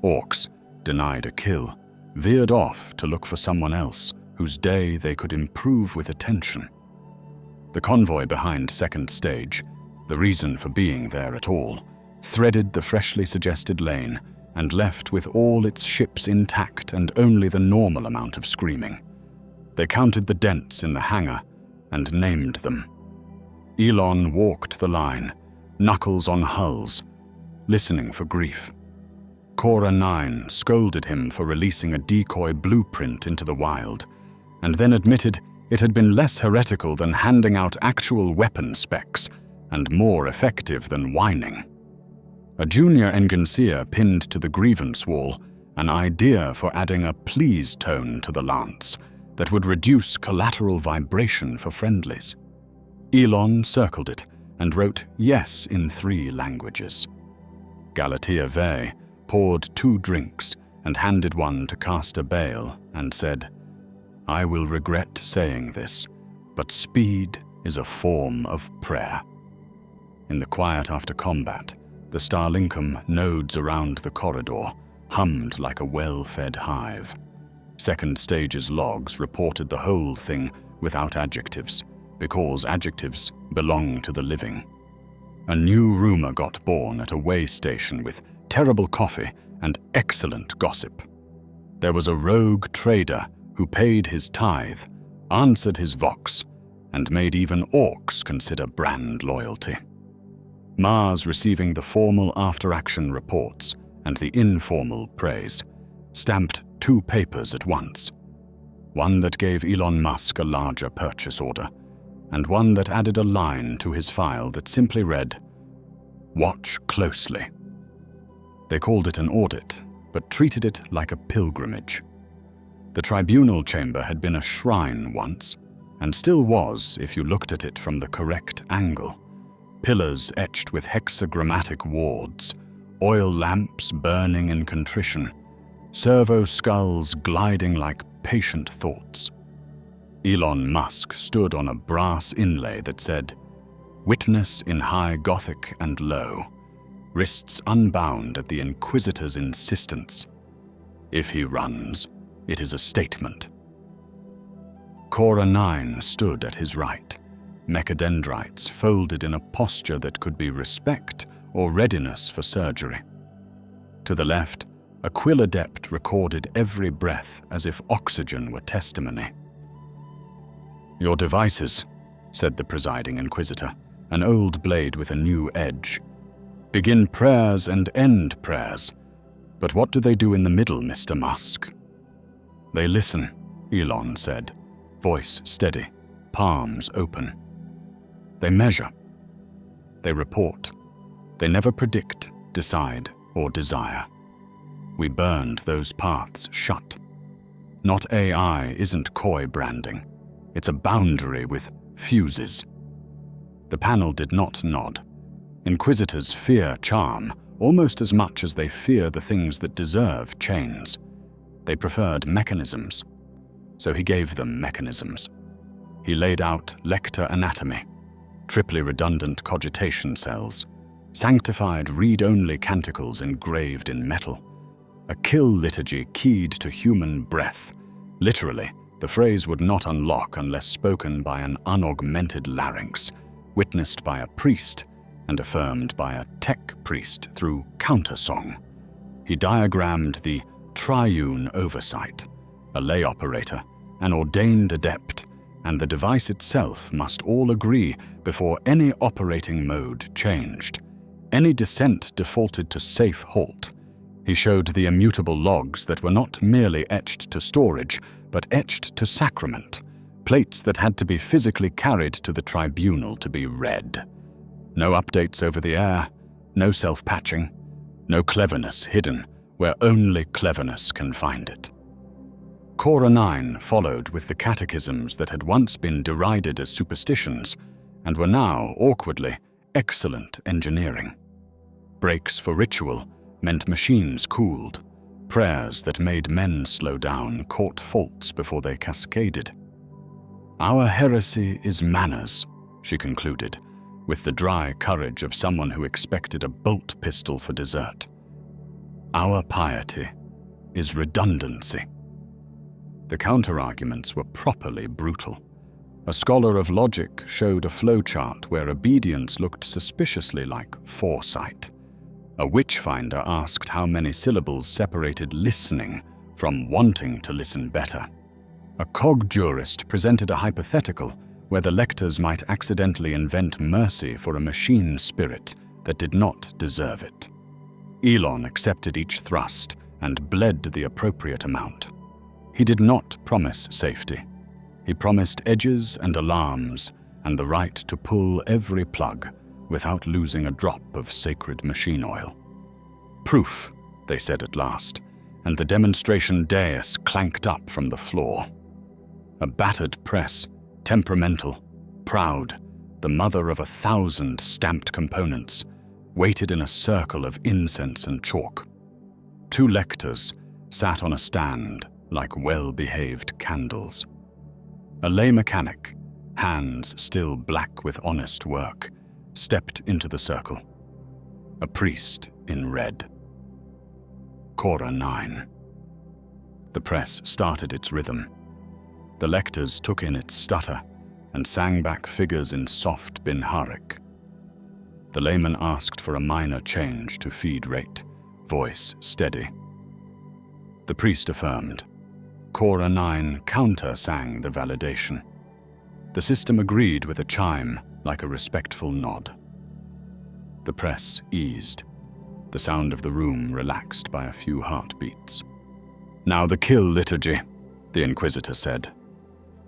Orcs, denied a kill, veered off to look for someone else whose day they could improve with attention. The convoy behind second stage, the reason for being there at all, threaded the freshly suggested lane and left with all its ships intact and only the normal amount of screaming. They counted the dents in the hangar and named them. Elon walked the line, knuckles on hulls, listening for grief. Cora 9 scolded him for releasing a decoy blueprint into the wild, and then admitted it had been less heretical than handing out actual weapon specs and more effective than whining. A junior engineer pinned to the grievance wall an idea for adding a please tone to the lance that would reduce collateral vibration for friendlies. Elon circled it and wrote yes in 3 languages. Galatea Vey poured 2 drinks and handed one to Caster Bale and said, I will regret saying this, but speed is a form of prayer. In the quiet after combat, the Starlinkum nodes around the corridor hummed like a well-fed hive. Second stage's logs reported the whole thing without adjectives, because adjectives belong to the living. A new rumor got born at a way station with terrible coffee and excellent gossip. There was a rogue trader who paid his tithe, answered his vox, and made even orcs consider brand loyalty. Mars receiving the formal after-action reports and the informal praise, stamped 2 papers at once. One that gave Elon Musk a larger purchase order, and one that added a line to his file that simply read, "Watch closely." They called it an audit, but treated it like a pilgrimage. The tribunal chamber had been a shrine once, and still was if you looked at it from the correct angle. Pillars etched with hexagrammatic wards, oil lamps burning in contrition, servo skulls gliding like patient thoughts. Elon Musk stood on a brass inlay that said, "Witness in high Gothic and low, wrists unbound at the Inquisitor's insistence. If he runs, it is a statement." Cora 9 stood at his right, mechadendrites folded in a posture that could be respect or readiness for surgery. To the left, a quill adept recorded every breath as if oxygen were testimony. "Your devices," said the presiding Inquisitor, an old blade with a new edge. "Begin prayers and end prayers. But what do they do in the middle, Mr. Musk?" "They listen," Elon said, voice steady, palms open. "They measure. They report. They never predict, decide, or desire. We burned those paths shut. Not AI isn't coy branding. It's a boundary with fuses." The panel did not nod. Inquisitors fear charm almost as much as they fear the things that deserve chains. They preferred mechanisms, so he gave them mechanisms. He laid out lector anatomy, triply redundant cogitation cells, sanctified read-only canticles engraved in metal, a kill liturgy keyed to human breath. Literally, the phrase would not unlock unless spoken by an unaugmented larynx, witnessed by a priest and affirmed by a tech priest through countersong. He diagrammed the triune oversight, a lay operator, an ordained adept, and the device itself must all agree before any operating mode changed. Any descent defaulted to safe halt. He showed the immutable logs that were not merely etched to storage, but etched to sacrament, plates that had to be physically carried to the tribunal to be read. No updates over the air, no self-patching, no cleverness hidden where only cleverness can find it. Cora 9 followed with the catechisms that had once been derided as superstitions and were now, awkwardly, excellent engineering. Breaks for ritual meant machines cooled. Prayers that made men slow down caught faults before they cascaded. "Our heresy is manners," she concluded, with the dry courage of someone who expected a bolt pistol for dessert. "Our piety is redundancy." The counter-arguments were properly brutal. A scholar of logic showed a flowchart where obedience looked suspiciously like foresight. A witchfinder asked how many syllables separated listening from wanting to listen better. A cog jurist presented a hypothetical where the lectors might accidentally invent mercy for a machine spirit that did not deserve it. Elon accepted each thrust and bled the appropriate amount. He did not promise safety. He promised edges and alarms and the right to pull every plug without losing a drop of sacred machine oil. "Proof," they said at last, and the demonstration dais clanked up from the floor. A battered press, temperamental, proud, the mother of 1,000 stamped components, waited in a circle of incense and chalk. 2 lectors sat on a stand like well-behaved candles. A lay mechanic, hands still black with honest work, stepped into the circle. A priest in red. Cora 9. The press started its rhythm. The lectors took in its stutter and sang back figures in soft Binharik. The layman asked for a minor change to feed rate, voice steady. The priest affirmed. Cora 9 counter-sang the validation. The system agreed with a chime, like a respectful nod. The press eased. The sound of the room relaxed by a few heartbeats. "Now the kill liturgy," the Inquisitor said.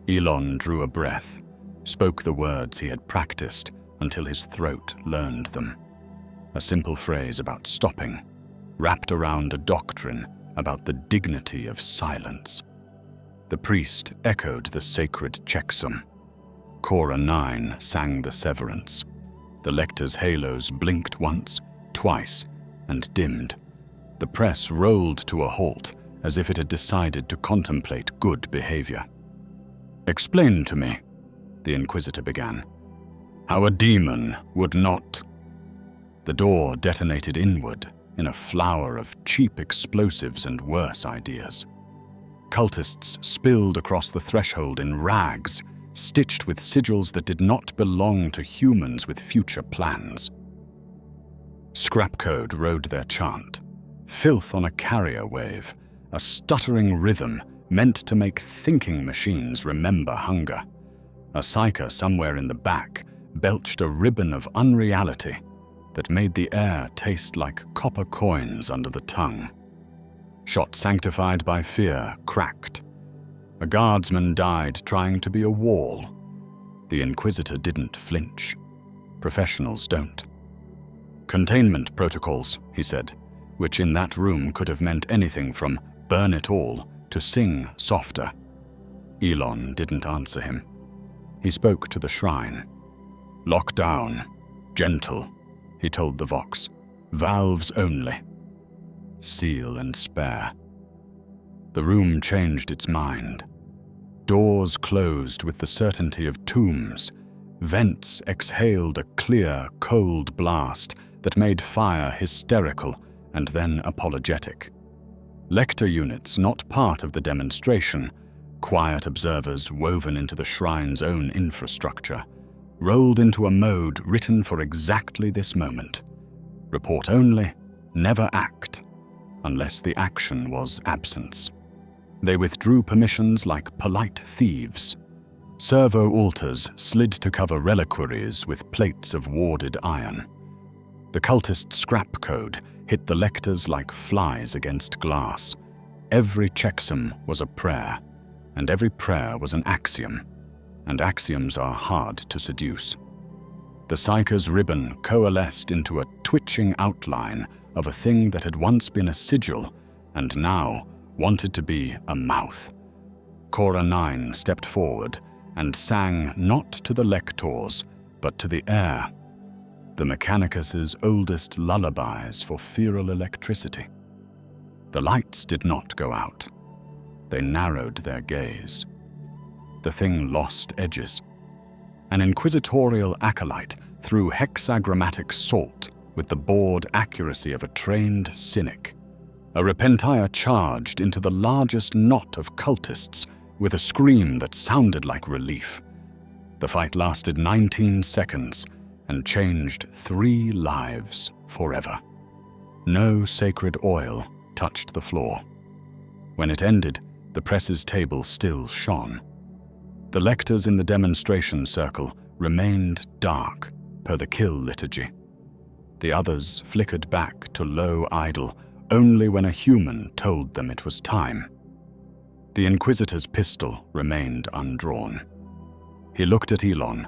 Elon drew a breath, spoke the words he had practiced until his throat learned them. A simple phrase about stopping, wrapped around a doctrine about the dignity of silence. The priest echoed the sacred checksum. Cora 9 sang the severance. The lectors' halos blinked once, twice, and dimmed. The press rolled to a halt as if it had decided to contemplate good behavior. "Explain to me," the Inquisitor began, "how a demon would not—" The door detonated inward in a flower of cheap explosives and worse ideas. Cultists spilled across the threshold in rags, stitched with sigils that did not belong to humans with future plans. Scrap code rode their chant, filth on a carrier wave, a stuttering rhythm meant to make thinking machines remember hunger. A psyker somewhere in the back belched a ribbon of unreality that made the air taste like copper coins under the tongue. Shot sanctified by fear cracked. A guardsman died trying to be a wall. The Inquisitor didn't flinch. Professionals don't. "Containment protocols," he said, which in that room could have meant anything from burn it all to sing softer. Elon didn't answer him. He spoke to the shrine. "Lock down. Gentle," he told the Vox. "Valves only. Seal and spare." The room changed its mind. Doors closed with the certainty of tombs. Vents exhaled a clear, cold blast that made fire hysterical and then apologetic. Lector units not part of the demonstration, quiet observers woven into the shrine's own infrastructure, rolled into a mode written for exactly this moment. Report only, never act, unless the action was absence. They withdrew permissions like polite thieves. Servo altars slid to cover reliquaries with plates of warded iron. The cultist scrap code hit the lectors like flies against glass. Every checksum was a prayer, and every prayer was an axiom, and axioms are hard to seduce. The psyker's ribbon coalesced into a twitching outline of a thing that had once been a sigil and now wanted to be a mouth. Cora 9 stepped forward and sang not to the lectors, but to the air, the Mechanicus's oldest lullabies for feral electricity. The lights did not go out. They narrowed their gaze. The thing lost edges. An inquisitorial acolyte threw hexagrammatic salt with the bored accuracy of a trained cynic. A repentir charged into the largest knot of cultists with a scream that sounded like relief. The fight lasted 19 seconds and changed 3 lives forever. No sacred oil touched the floor. When it ended, the press's table still shone. The lectors in the demonstration circle remained dark per the kill liturgy. The others flickered back to low idle only when a human told them it was time. The Inquisitor's pistol remained undrawn. He looked at Elon,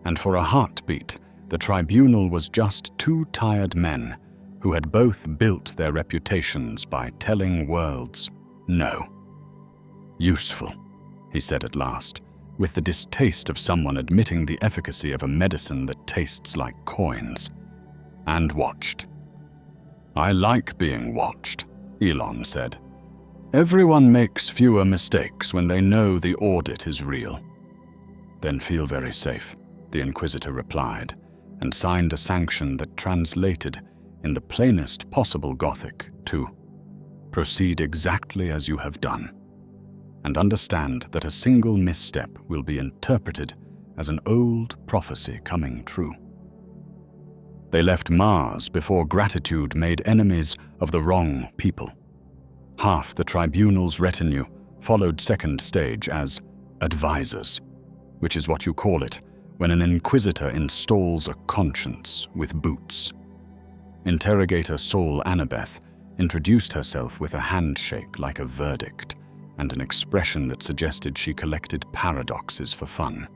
and for a heartbeat, the tribunal was just 2 tired men who had both built their reputations by telling worlds no. "Useful," he said at last, with the distaste of someone admitting the efficacy of a medicine that tastes like coins. "And watched." "I like being watched," Elon said. "Everyone makes fewer mistakes when they know the audit is real." "Then feel very safe," the Inquisitor replied, and signed a sanction that translated, in the plainest possible Gothic, to "Proceed exactly as you have done, and understand that a single misstep will be interpreted as an old prophecy coming true." They left Mars before gratitude made enemies of the wrong people. Half the tribunal's retinue followed second stage as advisors, which is what you call it when an inquisitor installs a conscience with boots. Interrogator Saul Annabeth introduced herself with a handshake like a verdict and an expression that suggested she collected paradoxes for fun.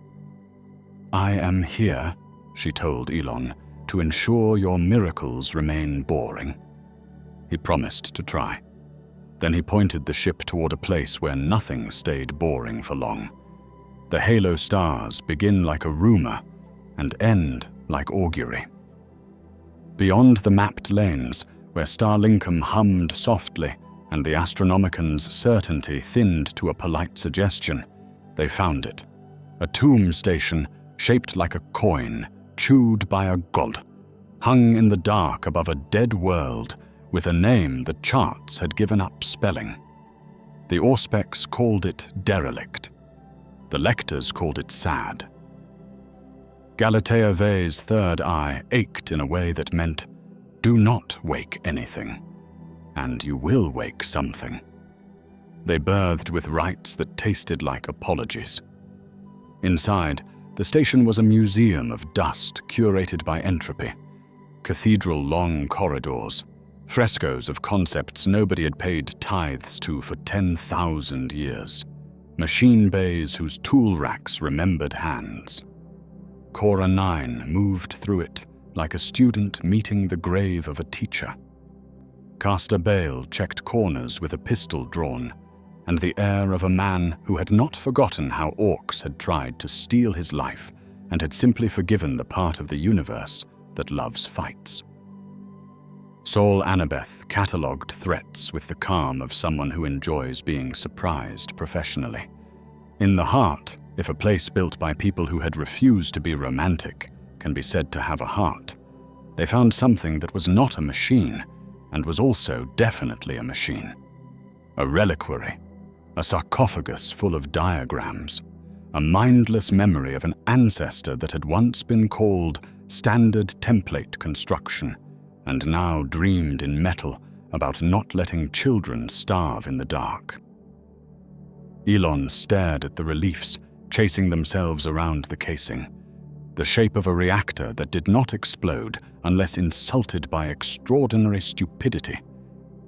"I am here," she told Elon, "to ensure your miracles remain boring." He promised to try. Then he pointed the ship toward a place where nothing stayed boring for long. The halo stars begin like a rumor and end like augury. Beyond the mapped lanes, where Starlinkum hummed softly and the Astronomican's certainty thinned to a polite suggestion, they found it. A tomb station shaped like a coin, chewed by a god, hung in the dark above a dead world with a name the charts had given up spelling. The Auspex called it derelict. The lectors called it sad. Galatea Vey's third eye ached in a way that meant, do not wake anything, and you will wake something. They birthed with rites that tasted like apologies. Inside, the station was a museum of dust curated by entropy. Cathedral-long corridors, frescoes of concepts nobody had paid tithes to for 10,000 years, machine bays whose tool racks remembered hands. Cora 9 moved through it like a student meeting the grave of a teacher. Caster Bale checked corners with a pistol drawn, and the air of a man who had not forgotten how orcs had tried to steal his life and had simply forgiven the part of the universe that loves fights. Saul Annabeth catalogued threats with the calm of someone who enjoys being surprised professionally. In the heart, if a place built by people who had refused to be romantic can be said to have a heart, they found something that was not a machine and was also definitely a machine. A reliquary, a sarcophagus full of diagrams, a mindless memory of an ancestor that had once been called standard template construction and now dreamed in metal about not letting children starve in the dark. Elon stared at the reliefs chasing themselves around the casing, the shape of a reactor that did not explode unless insulted by extraordinary stupidity,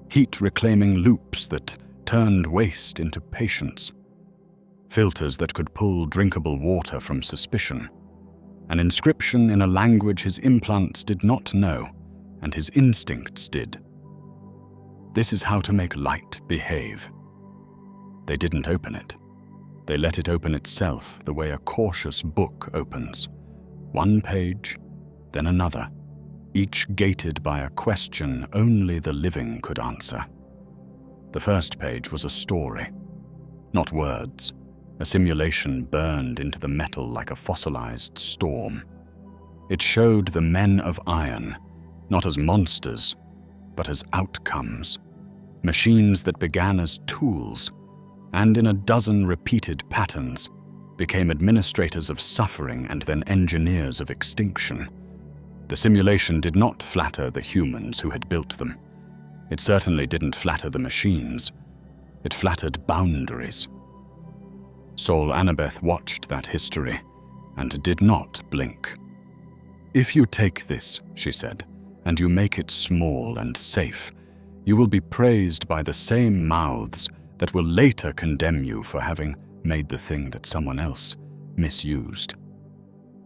heat-reclaiming loops that turned waste into patience, filters that could pull drinkable water from suspicion, an inscription in a language his implants did not know, and his instincts did. This is how to make light behave. They didn't open it. They let it open itself the way a cautious book opens. One page, then another, each gated by a question only the living could answer. The first page was a story, not words. A simulation burned into the metal like a fossilized storm. It showed the men of iron, not as monsters, but as outcomes. Machines that began as tools, and in a dozen repeated patterns, became administrators of suffering and then engineers of extinction. The simulation did not flatter the humans who had built them. It certainly didn't flatter the machines. It flattered boundaries. Saul Annabeth watched that history and did not blink. "If you take this," she said, "and you make it small and safe, you will be praised by the same mouths that will later condemn you for having made the thing that someone else misused."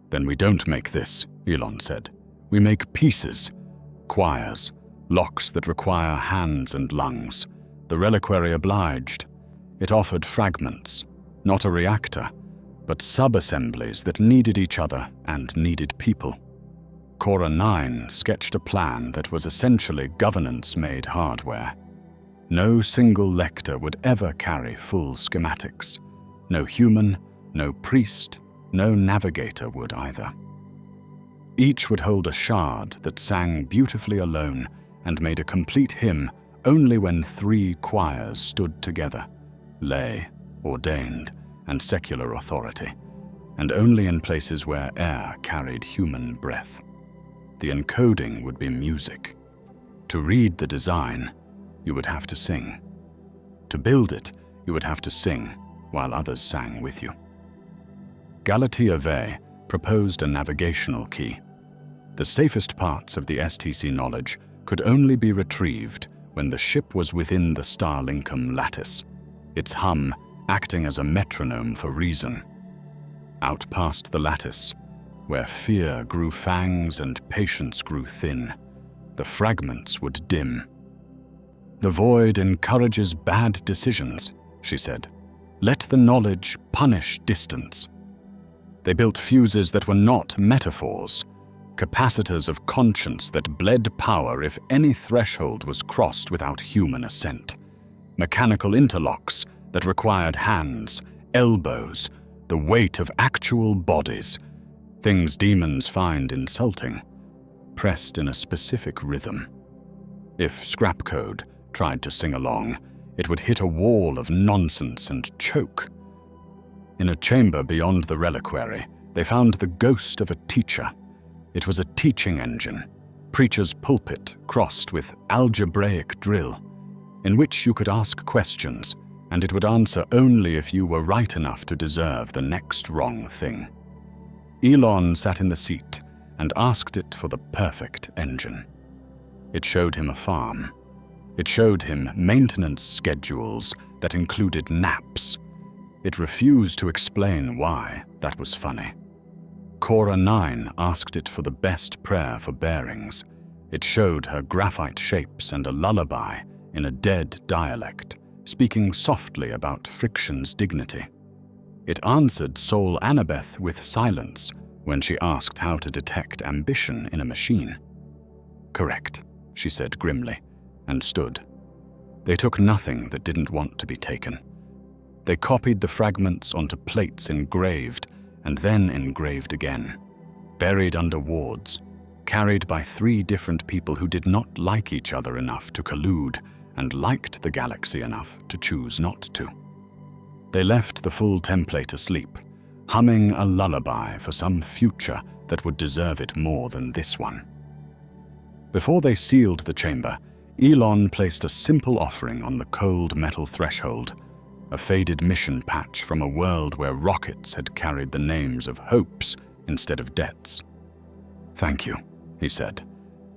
"Then we don't make this," Elon said. "We make pieces, choirs, locks that require hands and lungs." The reliquary obliged. It offered fragments, not a reactor, but sub-assemblies that needed each other and needed people. Cora 9 sketched a plan that was essentially governance-made hardware. No single lector would ever carry full schematics. No human, no priest, no navigator would either. Each would hold a shard that sang beautifully alone and made a complete hymn only when 3 choirs stood together, lay, ordained, and secular authority, and only in places where air carried human breath. The encoding would be music. To read the design, you would have to sing. To build it, you would have to sing while others sang with you. Galatea Ve proposed a navigational key. The safest parts of the STC knowledge could only be retrieved when the ship was within the Starlinkum lattice, its hum acting as a metronome for reason. Out past the lattice, where fear grew fangs and patience grew thin, the fragments would dim. "The void encourages bad decisions," she said. "Let the knowledge punish distance." They built fuses that were not metaphors, capacitors of conscience that bled power if any threshold was crossed without human assent, mechanical interlocks that required hands, elbows, the weight of actual bodies, things demons find insulting, pressed in a specific rhythm. If scrap code tried to sing along, it would hit a wall of nonsense and choke. In a chamber beyond the reliquary, they found the ghost of a teacher. It was a teaching engine, preacher's pulpit crossed with algebraic drill, in which you could ask questions, and it would answer only if you were right enough to deserve the next wrong thing. Elon sat in the seat and asked it for the perfect engine. It showed him a farm. It showed him maintenance schedules that included naps. It refused to explain why that was funny. Cora 9 asked it for the best prayer for bearings. It showed her graphite shapes and a lullaby in a dead dialect, speaking softly about friction's dignity. It answered Soul Annabeth with silence when she asked how to detect ambition in a machine. "Correct," she said grimly, and stood. They took nothing that didn't want to be taken. They copied the fragments onto plates engraved, and then engraved again, buried under wards, carried by 3 different people who did not like each other enough to collude and liked the galaxy enough to choose not to. They left the full template asleep, humming a lullaby for some future that would deserve it more than this one. Before they sealed the chamber, Elon placed a simple offering on the cold metal threshold, a faded mission patch from a world where rockets had carried the names of hopes instead of debts. "Thank you," he said,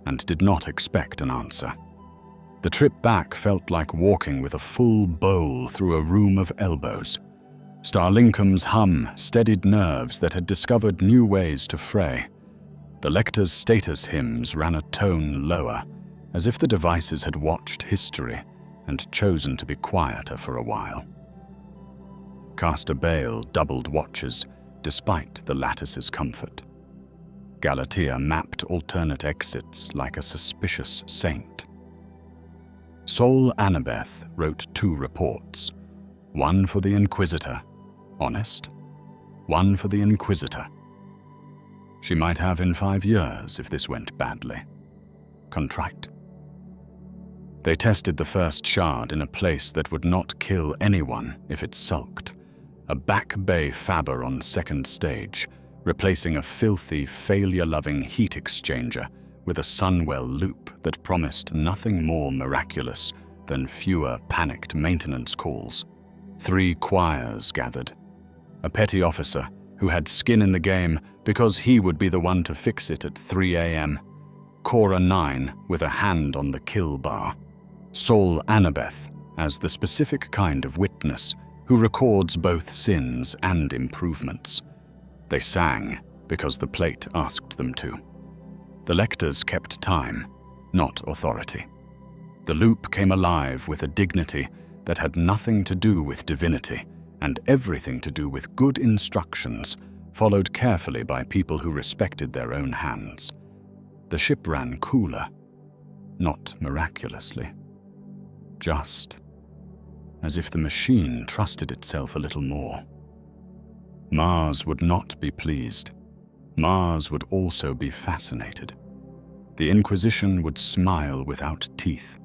and did not expect an answer. The trip back felt like walking with a full bowl through a room of elbows. Starlinkum's hum steadied nerves that had discovered new ways to fray. The lector's status hymns ran a tone lower, as if the devices had watched history and chosen to be quieter for a while. Caster Bale doubled watches, despite the lattice's comfort. Galatea mapped alternate exits like a suspicious saint. Soul Annabeth wrote 2 reports, one for the Inquisitor, honest, one for the Inquisitor. She might have in 5 years if this went badly. Contrite. They tested the first shard in a place that would not kill anyone if it sulked. A back bay fabber on 2nd stage, replacing a filthy, failure-loving heat exchanger with a Sunwell loop that promised nothing more miraculous than fewer panicked maintenance calls. 3 choirs gathered. A petty officer who had skin in the game because he would be the one to fix it at 3 a.m. Cora 9 with a hand on the kill bar. Soul Annabeth as the specific kind of witness who records both sins and improvements. They sang because the plate asked them to. The lectors kept time, not authority. The loop came alive with a dignity that had nothing to do with divinity and everything to do with good instructions, followed carefully by people who respected their own hands. The ship ran cooler, not miraculously, just as if the machine trusted itself a little more. Mars would not be pleased. Mars would also be fascinated. The Inquisition would smile without teeth.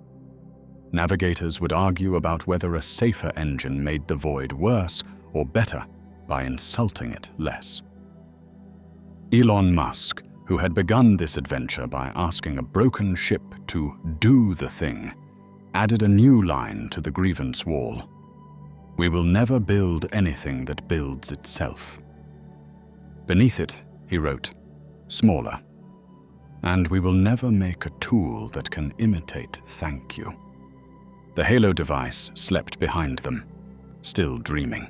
Navigators would argue about whether a safer engine made the void worse or better by insulting it less. Elon Musk, who had begun this adventure by asking a broken ship to do the thing, added a new line to the grievance wall. "We will never build anything that builds itself." Beneath it, he wrote, smaller, "And we will never make a tool that can imitate thank you." The Halo device slept behind them, still dreaming.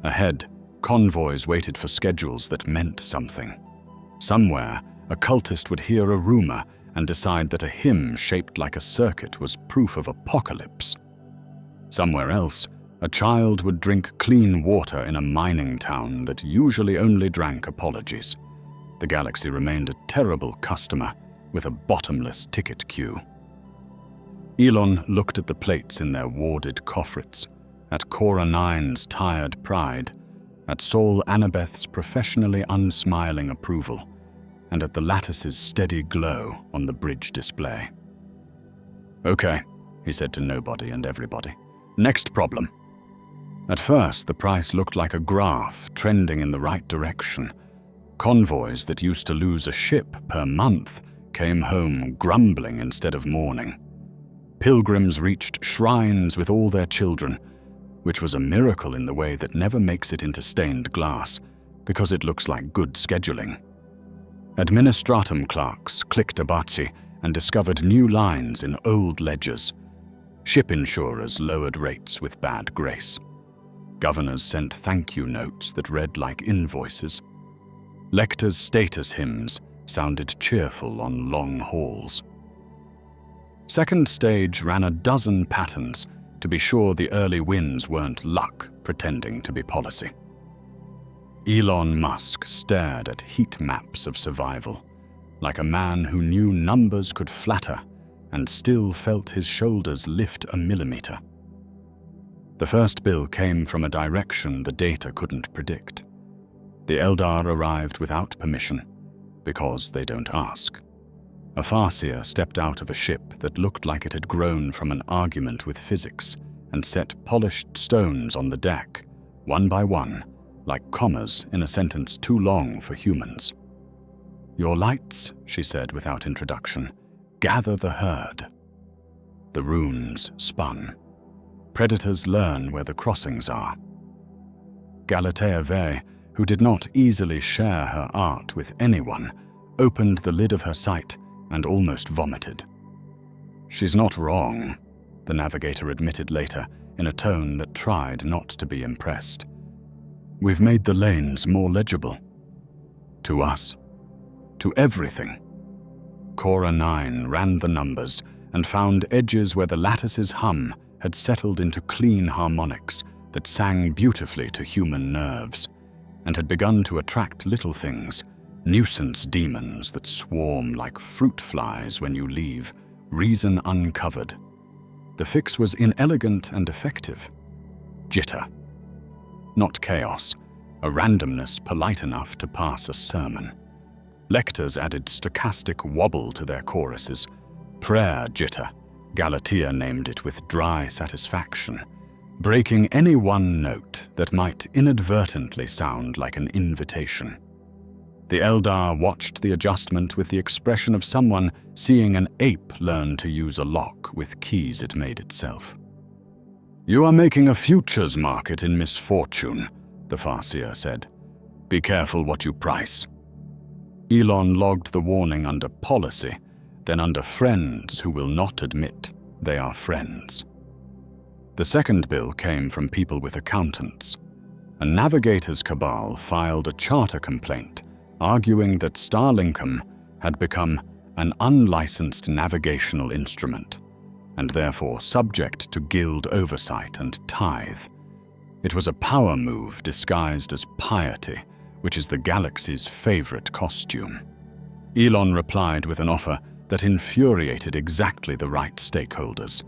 Ahead, convoys waited for schedules that meant something. Somewhere, a cultist would hear a rumor and decide that a hymn shaped like a circuit was proof of apocalypse. Somewhere else, a child would drink clean water in a mining town that usually only drank apologies. The galaxy remained a terrible customer with a bottomless ticket queue. Elon looked at the plates in their warded coffrets, at Cora 9's tired pride, at Saul Annabeth's professionally unsmiling approval, and at the lattice's steady glow on the bridge display. "Okay," he said to nobody and everybody. "Next problem." At first, the price looked like a graph trending in the right direction. Convoys that used to lose a ship per month came home grumbling instead of mourning. Pilgrims reached shrines with all their children, which was a miracle in the way that never makes it into stained glass, because it looks like good scheduling. Administratum clerks clicked Abazi and discovered new lines in old ledgers. Ship insurers lowered rates with bad grace. Governors sent thank you notes that read like invoices. Lectors' status hymns sounded cheerful on long hauls. Second stage ran a dozen patterns to be sure the early wins weren't luck pretending to be policy. Elon Musk stared at heat maps of survival, like a man who knew numbers could flatter and still felt his shoulders lift a millimeter. The first bill came from a direction the data couldn't predict. The Eldar arrived without permission, because they don't ask. A Farseer stepped out of a ship that looked like it had grown from an argument with physics and set polished stones on the deck, one by one, like commas in a sentence too long for humans. "Your lights," she said without introduction, "gather the herd." The runes spun. Predators learn where the crossings are. Galatea Vey, who did not easily share her art with anyone, opened the lid of her sight and almost vomited. "She's not wrong," the navigator admitted later in a tone that tried not to be impressed. "We've made the lanes more legible. To us. To everything." Cora 9 ran the numbers and found edges where the lattice's hum had settled into clean harmonics that sang beautifully to human nerves, and had begun to attract little things, nuisance demons that swarm like fruit flies when you leave, reason uncovered. The fix was inelegant and effective. Jitter. Not chaos, a randomness polite enough to pass a sermon. Lectors added stochastic wobble to their choruses. Prayer jitter, Galatea named it with dry satisfaction, breaking any one note that might inadvertently sound like an invitation. The Eldar watched the adjustment with the expression of someone seeing an ape learn to use a lock with keys it made itself. "You are making a futures market in misfortune," the Farseer said. "Be careful what you price." Elon logged the warning under policy, then under friends who will not admit they are friends. The second bill came from people with accountants. A navigator's cabal filed a charter complaint arguing that Starlinkum had become an unlicensed navigational instrument, and therefore subject to guild oversight and tithe. It was a power move disguised as piety, which is the galaxy's favorite costume. Elon replied with an offer that infuriated exactly the right stakeholders.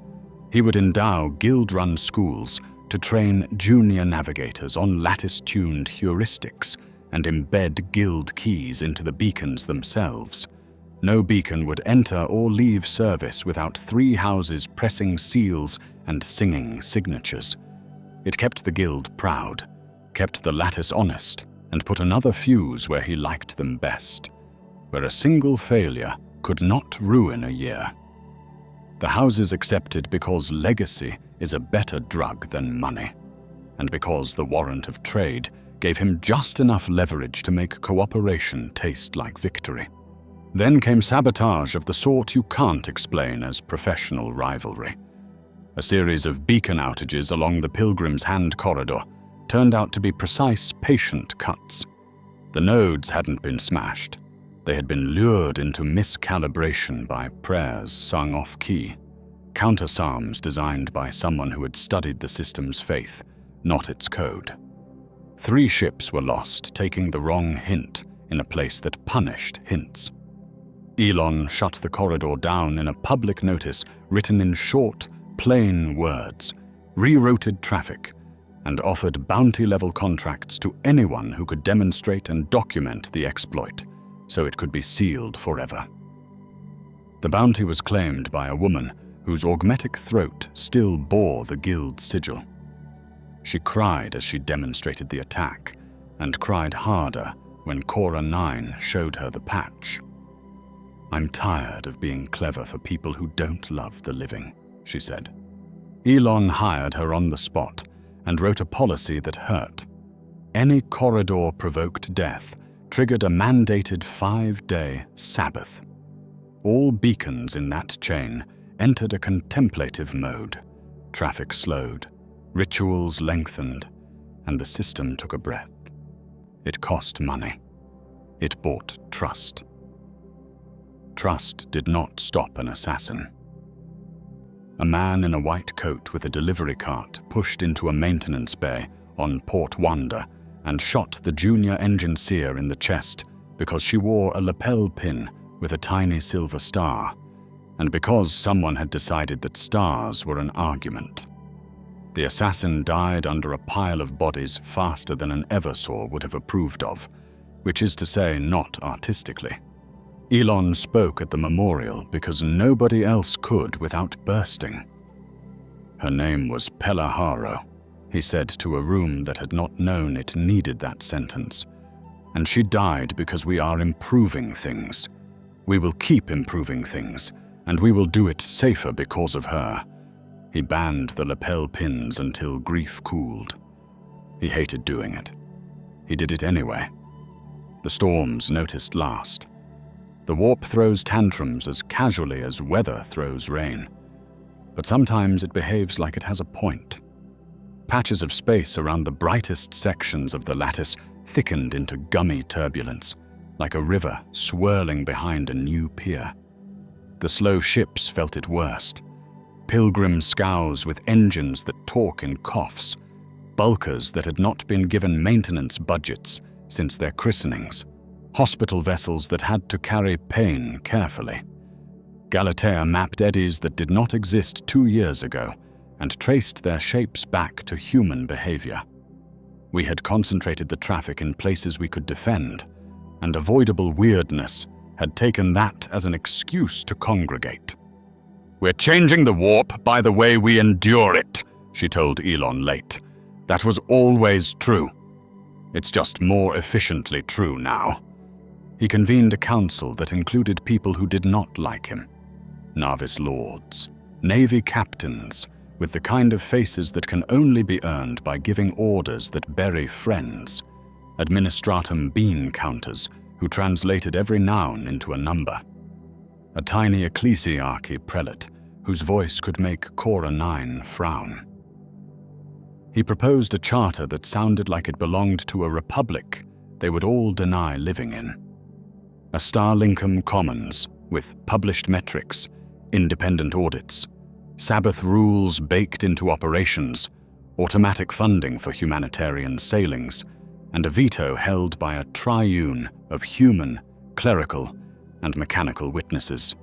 He would endow guild-run schools to train junior navigators on lattice-tuned heuristics and embed guild keys into the beacons themselves. No beacon would enter or leave service without 3 houses pressing seals and singing signatures. It kept the guild proud, kept the lattice honest, and put another fuse where he liked them best. where a single failure could not ruin a year. The houses accepted because legacy is a better drug than money, and because the warrant of trade gave him just enough leverage to make cooperation taste like victory. Then came sabotage of the sort you can't explain as professional rivalry. A series of beacon outages along the Pilgrim's Hand corridor turned out to be precise, patient cuts. The nodes hadn't been smashed. They had been lured into miscalibration by prayers sung off-key, counter-psalms designed by someone who had studied the system's faith, not its code. 3 ships were lost, taking the wrong hint in a place that punished hints. Elon shut the corridor down in a public notice written in short, plain words, rerouted traffic, and offered bounty-level contracts to anyone who could demonstrate and document the exploit, so it could be sealed forever. The bounty was claimed by a woman whose augmetic throat still bore the guild's sigil. She cried as she demonstrated the attack, and cried harder when Cora 9 showed her the patch. "I'm tired of being clever for people who don't love the living," she said. Elon hired her on the spot and wrote a policy that hurt. Any corridor-provoked death triggered a mandated 5-day Sabbath. All beacons in that chain entered a contemplative mode. Traffic slowed, rituals lengthened, and the system took a breath. It cost money. It bought trust. Trust did not stop an assassin. A man in a white coat with a delivery cart pushed into a maintenance bay on Port Wanda and shot the junior engineer in the chest because she wore a lapel pin with a tiny silver star, and because someone had decided that stars were an argument. The assassin died under a pile of bodies faster than an Eversaw would have approved of, which is to say, not artistically. Elon spoke at the memorial because nobody else could without bursting. Her name was Pelaharo, he said to a room that had not known it needed that sentence. And she died because we are improving things. We will keep improving things, and we will do it safer because of her. He banned the lapel pins until grief cooled. He hated doing it. He did it anyway. The storms noticed last. The warp throws tantrums as casually as weather throws rain. But sometimes it behaves like it has a point. Patches of space around the brightest sections of the lattice thickened into gummy turbulence, like a river swirling behind a new pier. The slow ships felt it worst. Pilgrim scows with engines that talk in coughs, bulkers that had not been given maintenance budgets since their christenings, hospital vessels that had to carry pain carefully. Galatea mapped eddies that did not exist 2 years ago and traced their shapes back to human behavior. We had concentrated the traffic in places we could defend, and avoidable weirdness had taken that as an excuse to congregate. "We're changing the warp by the way we endure it," she told Elon late. "That was always true. It's just more efficiently true now." He convened a council that included people who did not like him. Navis lords, navy captains, with the kind of faces that can only be earned by giving orders that bury friends, administratum bean counters who translated every noun into a number, a tiny ecclesiarchy prelate whose voice could make Cora 9 frown. He proposed a charter that sounded like it belonged to a republic they would all deny living in. A Starlinkum Commons with published metrics, independent audits, Sabbath rules baked into operations, automatic funding for humanitarian sailings, and a veto held by a triune of human, clerical, and mechanical witnesses.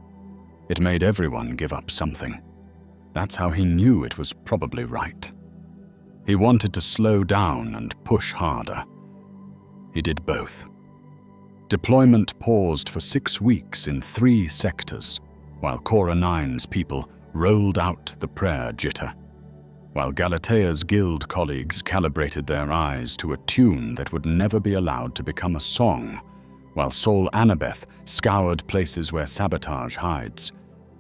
It made everyone give up something. That's how he knew it was probably right. He wanted to slow down and push harder. He did both. Deployment paused for 6 weeks in 3 sectors, while Cora 9's people rolled out the prayer jitter, while Galatea's guild colleagues calibrated their eyes to a tune that would never be allowed to become a song, while Saul Annabeth scoured places where sabotage hides.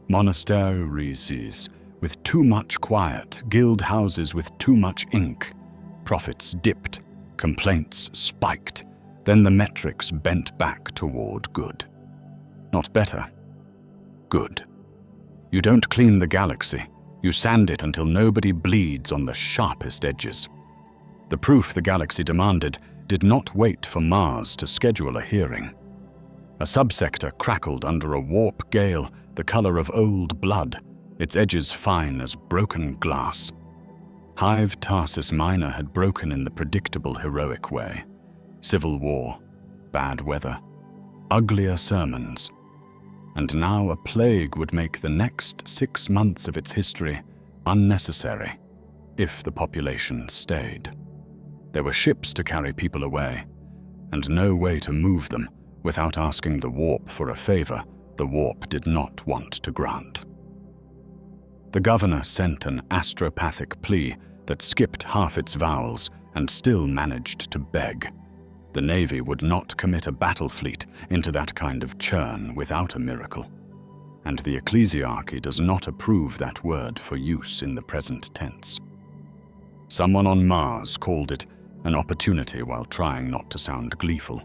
Monasteries with too much quiet, guild houses with too much ink. Profits dipped, complaints spiked, then the metrics bent back toward good. Not better, good. You don't clean the galaxy, you sand it until nobody bleeds on the sharpest edges. The proof the galaxy demanded did not wait for Mars to schedule a hearing. A subsector crackled under a warp gale the color of old blood, its edges fine as broken glass. Hive Tarsus Minor had broken in the predictable heroic way. Civil war, bad weather, uglier sermons. And now a plague would make the next 6 months of its history unnecessary if the population stayed. There were ships to carry people away, and no way to move them without asking the warp for a favor the warp did not want to grant. The governor sent an astropathic plea that skipped half its vowels and still managed to beg. The Navy would not commit a battle fleet into that kind of churn without a miracle, and the ecclesiarchy does not approve that word for use in the present tense. Someone on Mars called it an opportunity while trying not to sound gleeful.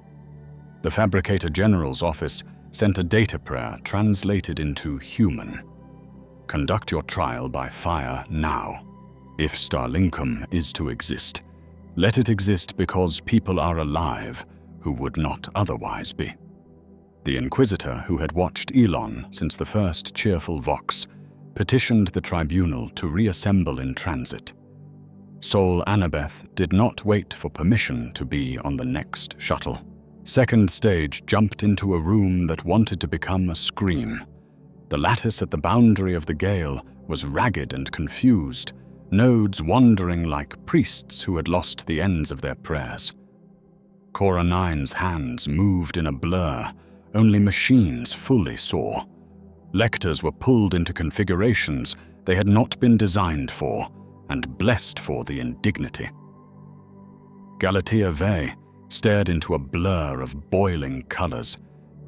The Fabricator General's office sent a data prayer translated into human. Conduct your trial by fire now. If Starlinkum is to exist, let it exist because people are alive who would not otherwise be. The Inquisitor, who had watched Elon since the first cheerful Vox, petitioned the tribunal to reassemble in transit. Saul Annabeth did not wait for permission to be on the next shuttle. Second Stage jumped into a room that wanted to become a scream. The lattice at the boundary of the gale was ragged and confused, nodes wandering like priests who had lost the ends of their prayers. Cora 9's hands moved in a blur, only machines fully saw. Lectors were pulled into configurations they had not been designed for, and blessed for the indignity. Galatea Vey stared into a blur of boiling colors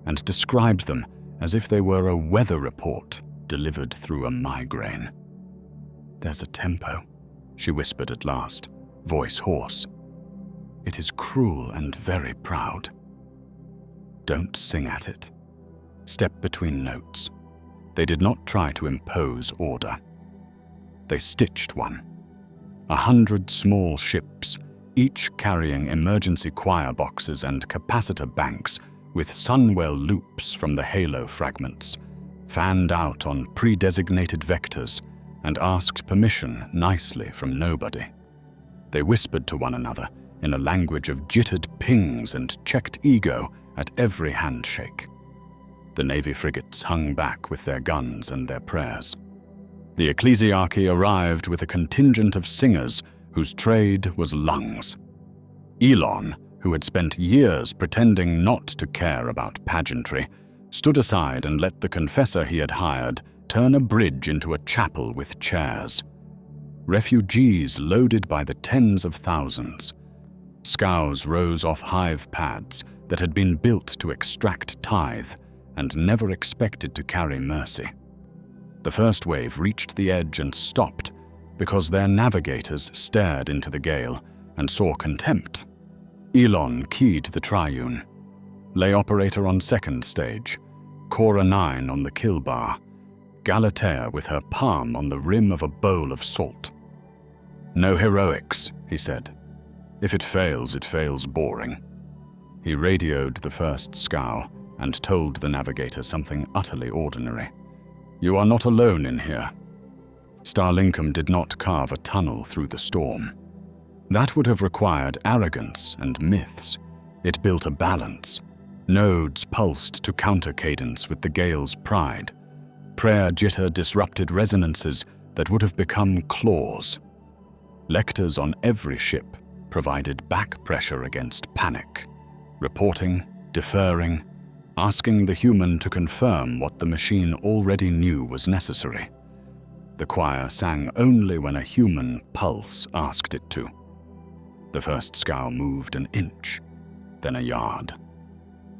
and described them as if they were a weather report delivered through a migraine. "There's a tempo," she whispered at last, voice hoarse. "It is cruel and very proud. Don't sing at it. Step between notes." They did not try to impose order. They stitched one. 100 small ships, each carrying emergency choir boxes and capacitor banks with Sunwell loops from the Halo fragments, fanned out on pre-designated vectors and asked permission nicely from nobody. They whispered to one another in a language of jittered pings and checked ego at every handshake. The Navy frigates hung back with their guns and their prayers. The ecclesiarchy arrived with a contingent of singers whose trade was lungs. Elon, who had spent years pretending not to care about pageantry, stood aside and let the confessor he had hired turn a bridge into a chapel with chairs. Refugees loaded by the tens of thousands. Scows rose off hive pads that had been built to extract tithe and never expected to carry mercy. The first wave reached the edge and stopped because their navigators stared into the gale and saw contempt. Elon keyed the triune. Lay operator on second stage, Cora 9 on the kill bar, Galatea with her palm on the rim of a bowl of salt. "No heroics," he said. "If it fails boring." He radioed the first scow and told the navigator something utterly ordinary. "You are not alone in here." Starlinkum did not carve a tunnel through the storm. That would have required arrogance and myths. It built a balance. Nodes pulsed to counter cadence with the gale's pride. Prayer jitter disrupted resonances that would have become claws. Lectors on every ship provided back pressure against panic, reporting, deferring, asking the human to confirm what the machine already knew was necessary. The choir sang only when a human pulse asked it to. The first scow moved an inch, then a yard.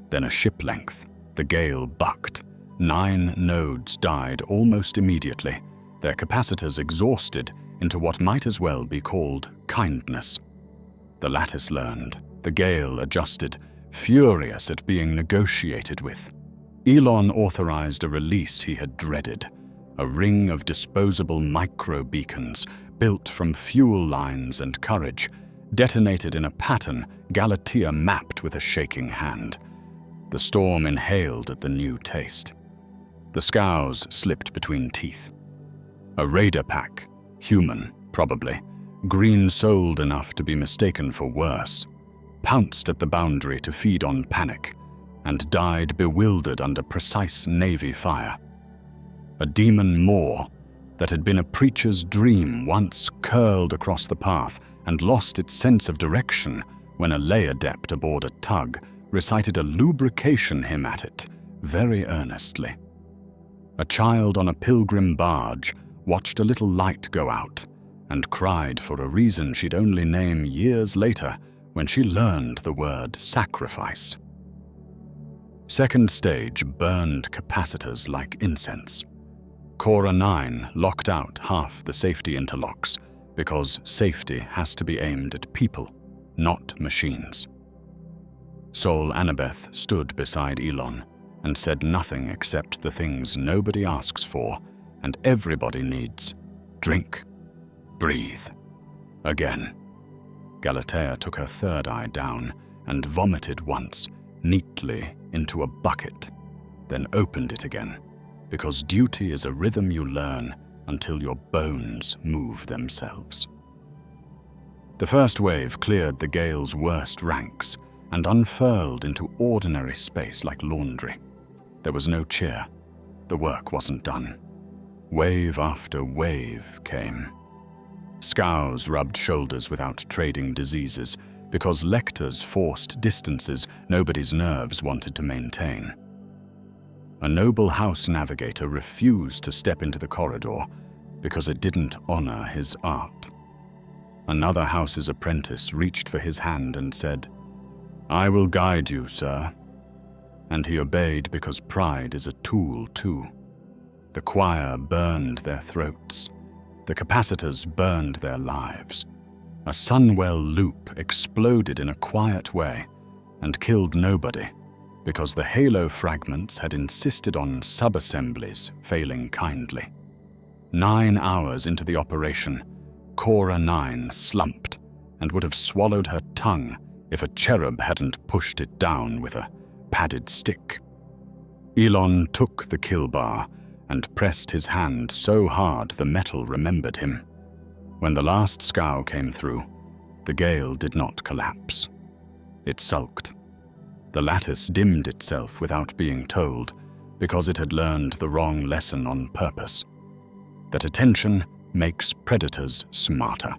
Then a ship length. The gale bucked. 9 nodes died almost immediately, their capacitors exhausted into what might as well be called kindness. The lattice learned. The gale adjusted, furious at being negotiated with. Elon authorized a release he had dreaded, a ring of disposable micro-beacons built from fuel lines and courage, detonated in a pattern Galatea mapped with a shaking hand. The storm inhaled at the new taste. The scows slipped between teeth. A raider pack, human, probably, green-souled enough to be mistaken for worse, pounced at the boundary to feed on panic, and died bewildered under precise Navy fire. A demon maw that had been a preacher's dream once curled across the path and lost its sense of direction when a lay adept aboard a tug recited a lubrication hymn at it, very earnestly. A child on a pilgrim barge watched a little light go out and cried for a reason she'd only name years later when she learned the word sacrifice. Second stage burned capacitors like incense. Cora 9 locked out half the safety interlocks because safety has to be aimed at people, not machines. Sol Annabeth stood beside Elon and said nothing except the things nobody asks for and everybody needs: drink, breathe. Again. Galatea took her third eye down and vomited once, neatly into a bucket, then opened it again, because duty is a rhythm you learn until your bones move themselves. The first wave cleared the gale's worst ranks and unfurled into ordinary space like laundry. There was no cheer. The work wasn't done. Wave after wave came. Scows rubbed shoulders without trading diseases because lectors forced distances nobody's nerves wanted to maintain. A noble house navigator refused to step into the corridor because it didn't honor his art. Another house's apprentice reached for his hand and said, "I will guide you, sir." And he obeyed because pride is a tool too. The choir burned their throats. The capacitors burned their lives. A Sunwell loop exploded in a quiet way and killed nobody because the halo fragments had insisted on sub-assemblies failing kindly. 9 hours into the operation, Cora 9 slumped and would have swallowed her tongue if a cherub hadn't pushed it down with a padded stick. Elon took the kill bar and pressed his hand so hard the metal remembered him. When the last scow came through, the gale did not collapse. It sulked. The lattice dimmed itself without being told because it had learned the wrong lesson on purpose: that attention makes predators smarter.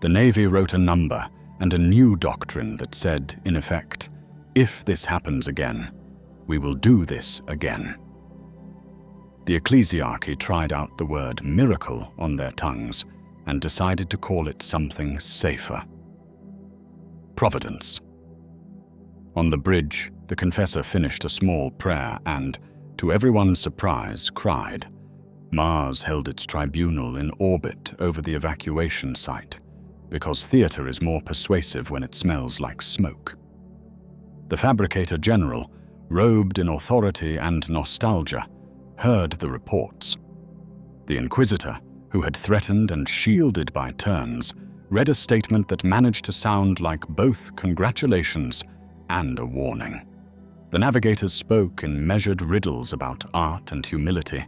The Navy wrote a number and a new doctrine that said, in effect, if this happens again, we will do this again. The ecclesiarchy tried out the word miracle on their tongues and decided to call it something safer: providence. On the bridge, the confessor finished a small prayer and, to everyone's surprise, cried. Mars held its tribunal in orbit over the evacuation site, because theater is more persuasive when it smells like smoke. The Fabricator General, robed in authority and nostalgia, heard the reports. The Inquisitor, who had threatened and shielded by turns, read a statement that managed to sound like both congratulations and a warning. The navigators spoke in measured riddles about art and humility,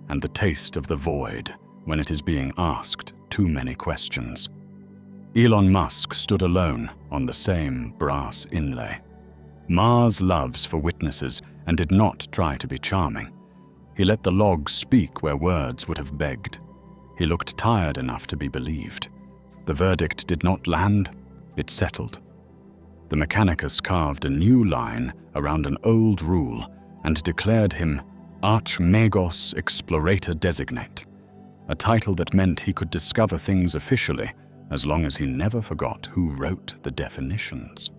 and the taste of the void when it is being asked too many questions. Elon Musk stood alone on the same brass inlay. Mars loves for witnesses and did not try to be charming. He let the logs speak where words would have begged. He looked tired enough to be believed. The verdict did not land, it settled. The Mechanicus carved a new line around an old rule and declared him Archmagos Explorator Designate, a title that meant he could discover things officially as long as he never forgot who wrote the definitions.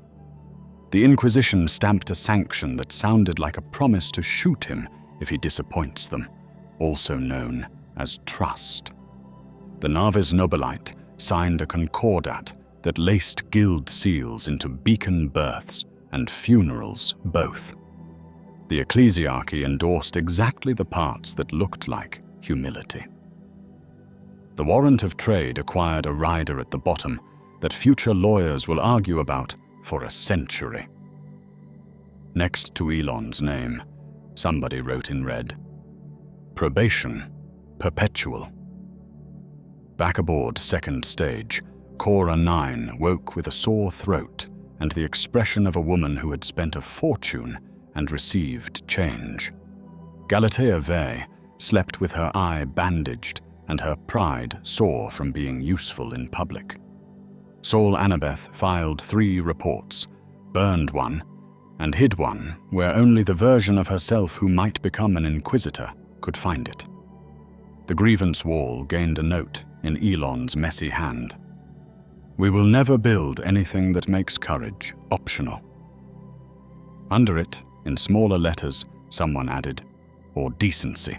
The Inquisition stamped a sanction that sounded like a promise to shoot him if he disappoints them, also known as trust. The Navis Nobilite signed a concordat that laced guild seals into beacon births and funerals both. The ecclesiarchy endorsed exactly the parts that looked like humility. The warrant of trade acquired a rider at the bottom that future lawyers will argue about for a century. Next to Elon's name, somebody wrote in red, "Probation perpetual." Back aboard second stage, Cora 9 woke with a sore throat and the expression of a woman who had spent a fortune and received change. Galatea Vey slept with her eye bandaged and her pride sore from being useful in public. Saul Annabeth filed 3 reports, burned one, and hid one where only the version of herself who might become an inquisitor could find it. The grievance wall gained a note in Elon's messy hand. "We will never build anything that makes courage optional." Under it, in smaller letters, someone added, "or decency."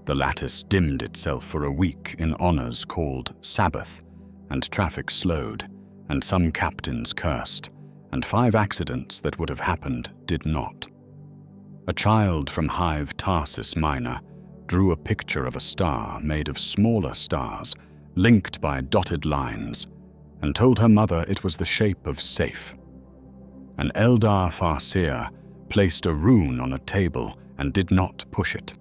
The lattice dimmed itself for a week in honors called Sabbath, and traffic slowed, and some captains cursed, and 5 accidents that would have happened did not. A child from Hive Tarsus Minor drew a picture of a star made of smaller stars, linked by dotted lines, and told her mother it was the shape of safe. An Eldar Farseer placed a rune on a table and did not push it.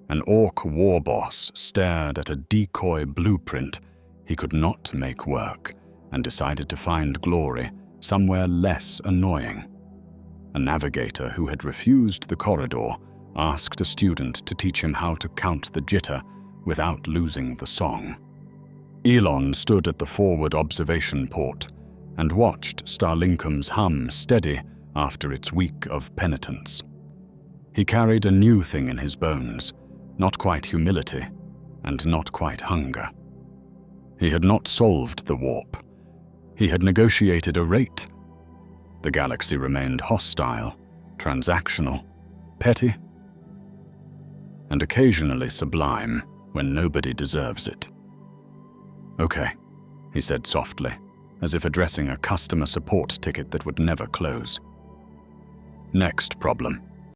An orc war boss stared at a decoy blueprint he could not make work and decided to find glory somewhere less annoying. A navigator who had refused the corridor asked a student to teach him how to count the jitter without losing the song. Elon stood at the forward observation port and watched Starlinkum's hum steady after its week of penitence. He carried a new thing in his bones, not quite humility and not quite hunger. He had not solved the warp. He had negotiated a rate. The galaxy remained hostile, transactional, petty, and occasionally sublime when nobody deserves it. "Okay," he said softly, as if addressing a customer support ticket that would never close. "Next problem."